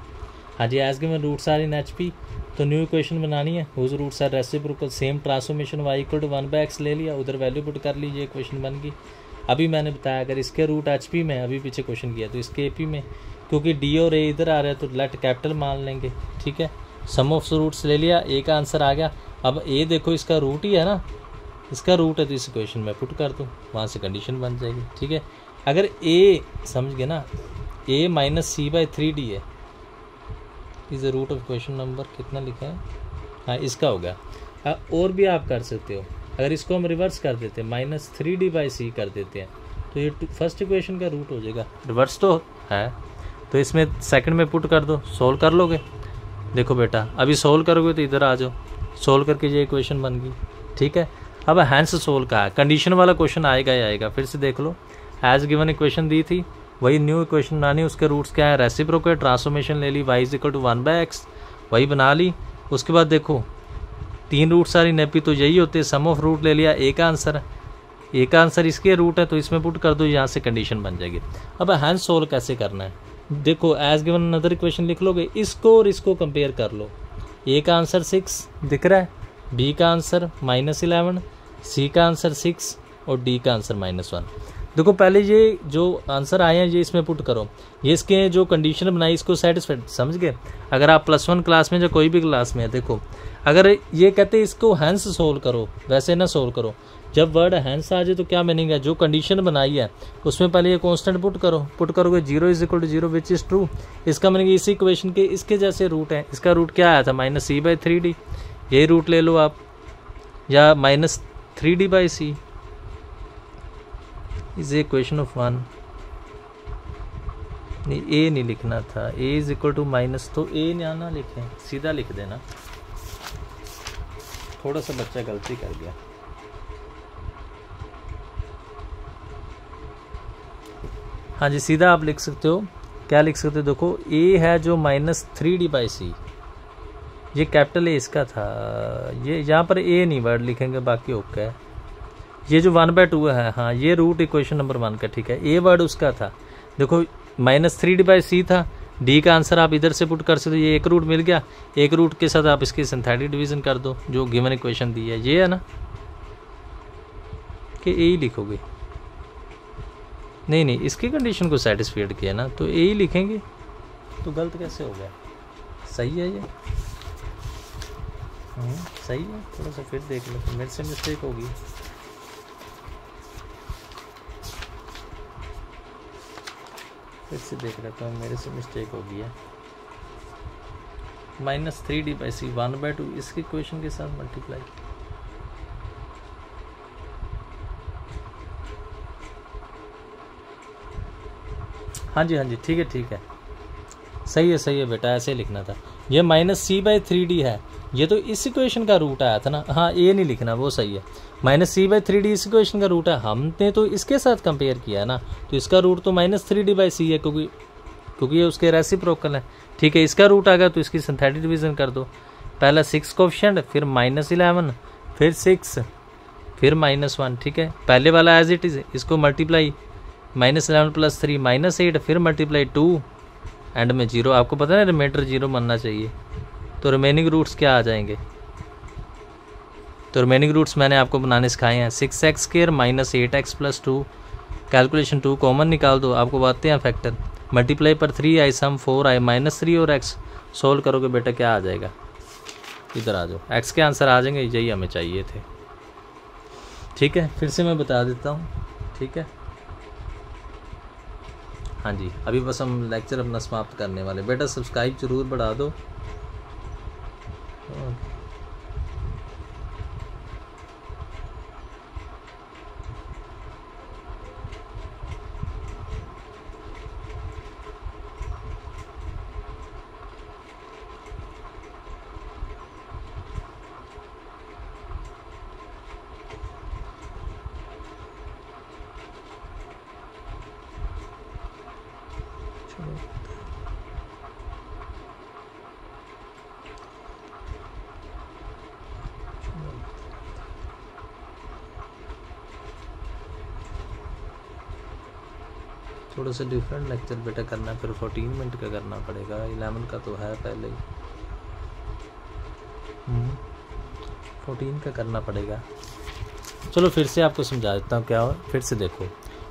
हाँ जी, as given roots are in HP, तो न्यू इक्वेशन बनानी है, whose roots are reciprocal, same transformation y equal to 1/x ले लिया, उधर वैल्यू पुट कर लीजिए, इक्वेशन बन गई। अभी मैंने बताया अगर इसके रूट HP में, अभी पीछे क्वेश्चन किया, तो इसके AP में, क्योंकि D और A इधर आ रहा है तो लेट कैपिटल मान लेंगे, ठीक है। सम ऑफ रूट्स ले लिया, A का आंसर आ गया। अब A देखो इसका रूट ही है ना, इसका रूट है तो इस इक्वेशन में पुट कर दो, वहाँ से कंडीशन बन जाएगी, ठीक है। अगर A समझ गए ना, A माइनस C/3D है, is root of equation number कितना लिखा है, हाँ इसका हो गया। और भी आप कर सकते हो, अगर इसको हम रिवर्स कर देते हैं -3D/C कर देते हैं, तो ये फर्स्ट इक्वेशन का रूट हो जाएगा, रिवर्स तो है, तो इसमें सेकंड में पुट कर दो, सोल्व कर लोगे। देखो बेटा अभी सोल्व करोगे तो इधर आ जाओ, सोल्व करके ये इक्वेशन बन गई, ठीक है। अब हैंस सोल्व का है, कंडीशन वाला क्वेश्चन आएगा ही आएगा, फिर से देख लो। एज गिवन इक्वेशन दी थी, वही न्यू इक्वेशन बनानी, उसके रूट्स क्या है, रेसिप्रोकेट, ट्रांसफॉर्मेशन ले ली, y is equal to 1/x, वही बना ली। उसके बाद देखो 3 रूट सारी नेपी तो यही होते हैं, सम ऑफ रूट ले लिया, ए का आंसर है, ए का आंसर इसके रूट है तो इसमें पुट कर दो, यहाँ से कंडीशन बन जाएगी। अब हैंस सोल्व कैसे करना है, देखो एज गिवन अनदर इक्वेशन लिख लोगे, इसको और इसको कंपेयर कर लो। ए का आंसर 6 दिख रहा है, बी का आंसर -11, सी का आंसर 6 और डी का आंसर -1। देखो पहले ये जो आंसर आए हैं ये इसमें पुट करो, ये इसके जो कंडीशन बनाई इसको सेटिस्फाइड, समझ गए। अगर आप +1 क्लास में या कोई भी क्लास में है, देखो अगर ये कहते हैं इसको हैंस सोल्व करो, वैसे ना सोल्व करो, जब वर्ड हैंस आ जाए तो क्या मीनिंग है, जो कंडीशन बनाई है उसमें पहले ये कांस्टेंट पुट करो, पुट करोगे 0 is equal to 0 which is true. इसका मीनिंग इसी इक्वेशन के इसके जैसे रूट है, इसका रूट क्या आया था -c/3d, यही रूट ले लो आप, या -3d/c इज इक्वेशन ऑफ 1। नहीं ए नहीं लिखना था, ए इज इक्वल टू माइनस, तो ए ना लिखें, सीधा लिख देना, थोड़ा सा बच्चा गलती कर गया। हाँ जी सीधा आप लिख सकते हो, क्या लिख सकते हो, देखो ए है जो -3d/c, ये कैपिटल ए इसका था, ये यहाँ पर ए नहीं वर्ड लिखेंगे, बाकी ओके है। ये जो 1/2 है, हाँ ये रूट इक्वेशन नंबर 1 का, ठीक है, ए वर्ड उसका था। देखो -3d/c था, डी का आंसर आप इधर से पुट कर सकते हो, ये एक रूट मिल गया, एक रूट के साथ आप इसकी सिंथेटिक डिवीजन कर दो, जो गिवन इक्वेशन दी है ये है ना, कि ए ही लिखोगे, नहीं इसकी कंडीशन को सेटिस्फाइड किया ना, तो ए ही लिखेंगे, तो गलत कैसे हो गया, सही है ये, सही है। थोड़ा सा फिर देख लो, मेरे से मिस्टेक होगी, फिर से देख लेता हूँ, मेरे से मिस्टेक हो गई है। -3d/c 1/2 इसके इक्वेशन के साथ मल्टीप्लाई, हाँ जी ठीक है, सही है बेटा, ऐसे ही लिखना था। ये -c/3d है, ये तो इस इक्वेशन का रूट आया था ना, हाँ ए नहीं लिखना, वो सही है, -c/3d इस इक्वेशन का रूट है, हमने तो इसके साथ कंपेयर किया है ना, तो इसका रूट तो -3d/c है, क्योंकि ये उसके रेसिप्रोकल है, ठीक है। इसका रूट आ गया तो इसकी सिंथेटिक डिवीजन कर दो, पहला 6 कोएफिशिएंट, फिर -11, फिर 6, फिर -1, ठीक है। पहले वाला एज इट इज़, इसको मल्टीप्लाई, -11 + 3 -8, फिर मल्टीप्लाई 2, एंड में 0, आपको पता है ना रिमाइंडर 0 बनना चाहिए, तो रिमेनिंग रूट्स क्या आ जाएंगे, तो रिमेनिंग रूट्स मैंने आपको बनाने सिखाए हैं, 6x² -8x + 2, कैलकुलेशन 2 कॉमन निकाल दो, आपको बताते हैं फैक्टर, मल्टीप्लाई पर 3i, सम 4i, -3 और x, सोल्व करोगे बेटा क्या आ जाएगा, इधर आ जाओ, x के आंसर आ जाएंगे, यही हमें चाहिए थे, ठीक है। फिर से मैं बता देता हूँ, ठीक है, हाँ जी अभी बस हम लेक्चर अपना समाप्त करने वाले, बेटा सब्सक्राइब जरूर बढ़ा दो। थोड़ा सा डिफरेंट लेक्चर बेटा करना है, फिर 14 मिनट का करना पड़ेगा, 11 का तो है पहले ही, 14 का करना पड़ेगा। चलो फिर से आपको समझा देता हूँ क्या हो, फिर से देखो,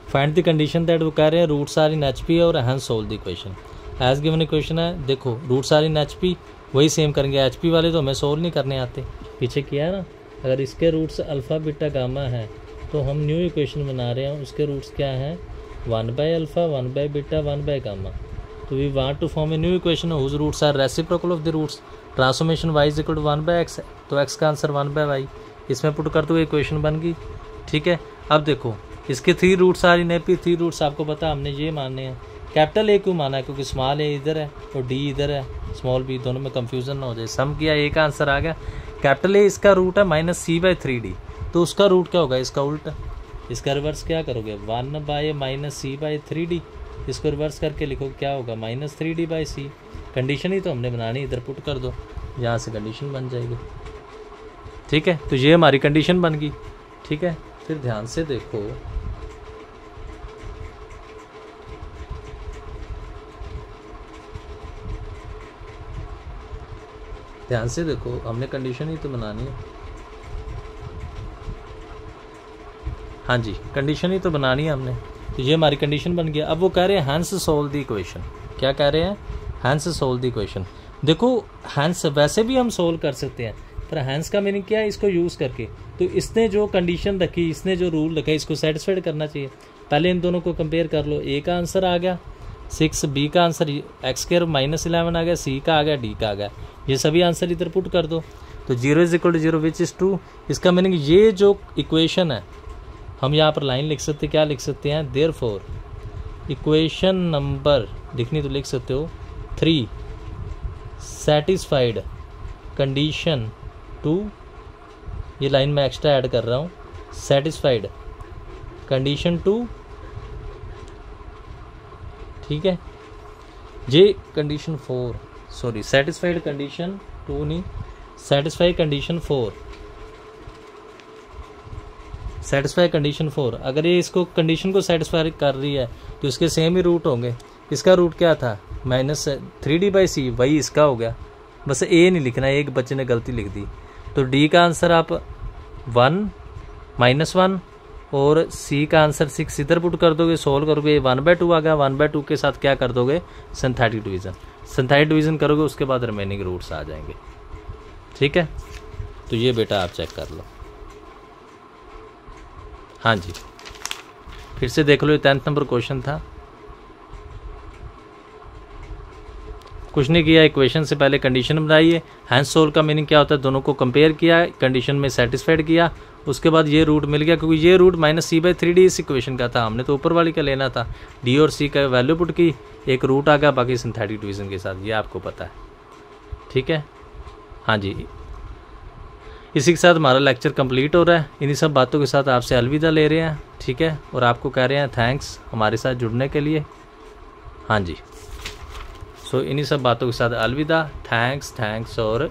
फाइंड द कंडीशन दैट, वो कह रहे हैं रूट्स आर इन HP और hence solve the equation, as given equation है, देखो रूट्स आर इन HP, वही सेम करेंगे, HP वाले तो हमें सोल्व नहीं करने आते, पीछे किया है ना, अगर इसके रूट्स अल्फ़ा बीटा गामा है तो हम न्यू इक्वेशन बना रहे हैं, उसके रूट्स क्या हैं, 1/α 1/बीटा 1/गामा, तो we want to form a new equation whose roots are reciprocal of the roots, transformation y is equal to 1/x है, तो x का आंसर 1/y, इसमें पुट कर दो, इक्वेशन बन गई, ठीक है। अब देखो इसके 3 रूट्स आ रही नेपी 3 रूट्स आपको पता हमने ये मानने हैं। कैपिटल ए क्यों माना है? क्योंकि स्मॉल ए इधर है और डी इधर है, स्मॉल बी, दोनों में कंफ्यूजन ना हो जाए। सम किया, ए का आंसर आ गया। कैपिटल ए इसका रूट है -c/3d, तो उसका रूट क्या होगा? इसका उल्टा, इसका रिवर्स क्या करोगे? 1 - c/3d, इसको रिवर्स करके लिखो क्या होगा? -3d/c। कंडीशन ही तो हमने बनानी, इधर पुट कर दो, यहाँ से कंडीशन बन जाएगी। ठीक है, तो ये हमारी कंडीशन बन गई। ठीक है, फिर ध्यान से देखो, ध्यान से देखो, हमने कंडीशन ही तो बनानी है। हाँ जी, कंडीशन ही तो बनानी है हमने, तो ये हमारी कंडीशन बन गया। अब वो कह रहे हैं हैंस सोल्व द इक्वेशन। क्या कह रहे हैं? Hence solve the equation. देखो हैंस वैसे भी हम सोल्व कर सकते हैं, पर हैंस का मीनिंग क्या है? इसको यूज़ करके। तो इसने जो कंडीशन रखी, इसने जो रूल रखा, इसको सेटिस्फाइड करना चाहिए। पहले इन दोनों को कंपेयर कर लो। ए का आंसर आ गया 6, बी का आंसर x² -11 आ गया, सी का आ गया, डी का आ गया। ये सभी आंसर इधर पुट कर दो। तो 0 = 0 विच इज़ ट्रू। इसका मीनिंग ये जो इक्वेशन है, हम यहाँ पर लाइन लिख सकते, क्या लिख सकते हैं? देयरफॉर इक्वेशन नंबर लिखनी तो लिख सकते हो 3 सेटिस्फाइड कंडीशन 2, ये लाइन में एक्स्ट्रा ऐड कर रहा हूँ, सेटिस्फाइड कंडीशन 2। ठीक है, ये कंडीशन 4, सॉरी सेटिस्फाइड कंडीशन 2 नहीं, सेटिस्फाई कंडीशन 4, सेटिस्फाई कंडीशन 4। अगर ये इसको कंडीशन को सेटिस्फाई कर रही है तो इसके सेम ही रूट होंगे। इसका रूट क्या था? -3d/c, वही इसका हो गया। बस ए नहीं लिखना, एक बच्चे ने गलती लिख दी। तो डी का आंसर आप 1 -1 और सी का आंसर 6 इधर पुट कर दोगे, सोल्व करोगे, 1/2 आ गया। 1/2 के साथ क्या कर दोगे? Synthetic division. सिंथेटिक डिवीज़न करोगे, उसके बाद रिमेनिंग रूट्स आ जाएंगे। ठीक है, तो ये बेटा आप चेक कर लो। हाँ जी, फिर से देख लो, ये 10th नंबर क्वेश्चन था। कुछ नहीं किया, इक्वेशन से पहले कंडीशन बनाइए। हैंस सोल्व का मीनिंग क्या होता है? दोनों को कंपेयर किया, कंडीशन में सेटिस्फाइड किया, उसके बाद ये रूट मिल गया, क्योंकि ये रूट -c/3d इस इक्वेशन का था, हमने तो ऊपर वाली का लेना था। डी और सी का वैल्यू पुट की, एक रूट आ गया, बाकी सिंथेटिक डिवीज़न के साथ, ये आपको पता है। ठीक है, हाँ जी, इसी के साथ हमारा लेक्चर कंप्लीट हो रहा है। इन्हीं सब बातों के साथ आपसे अलविदा ले रहे हैं। ठीक है, और आपको कह रहे हैं थैंक्स हमारे साथ जुड़ने के लिए। हाँ जी, सो इन्हीं सब बातों के साथ अलविदा, थैंक्स और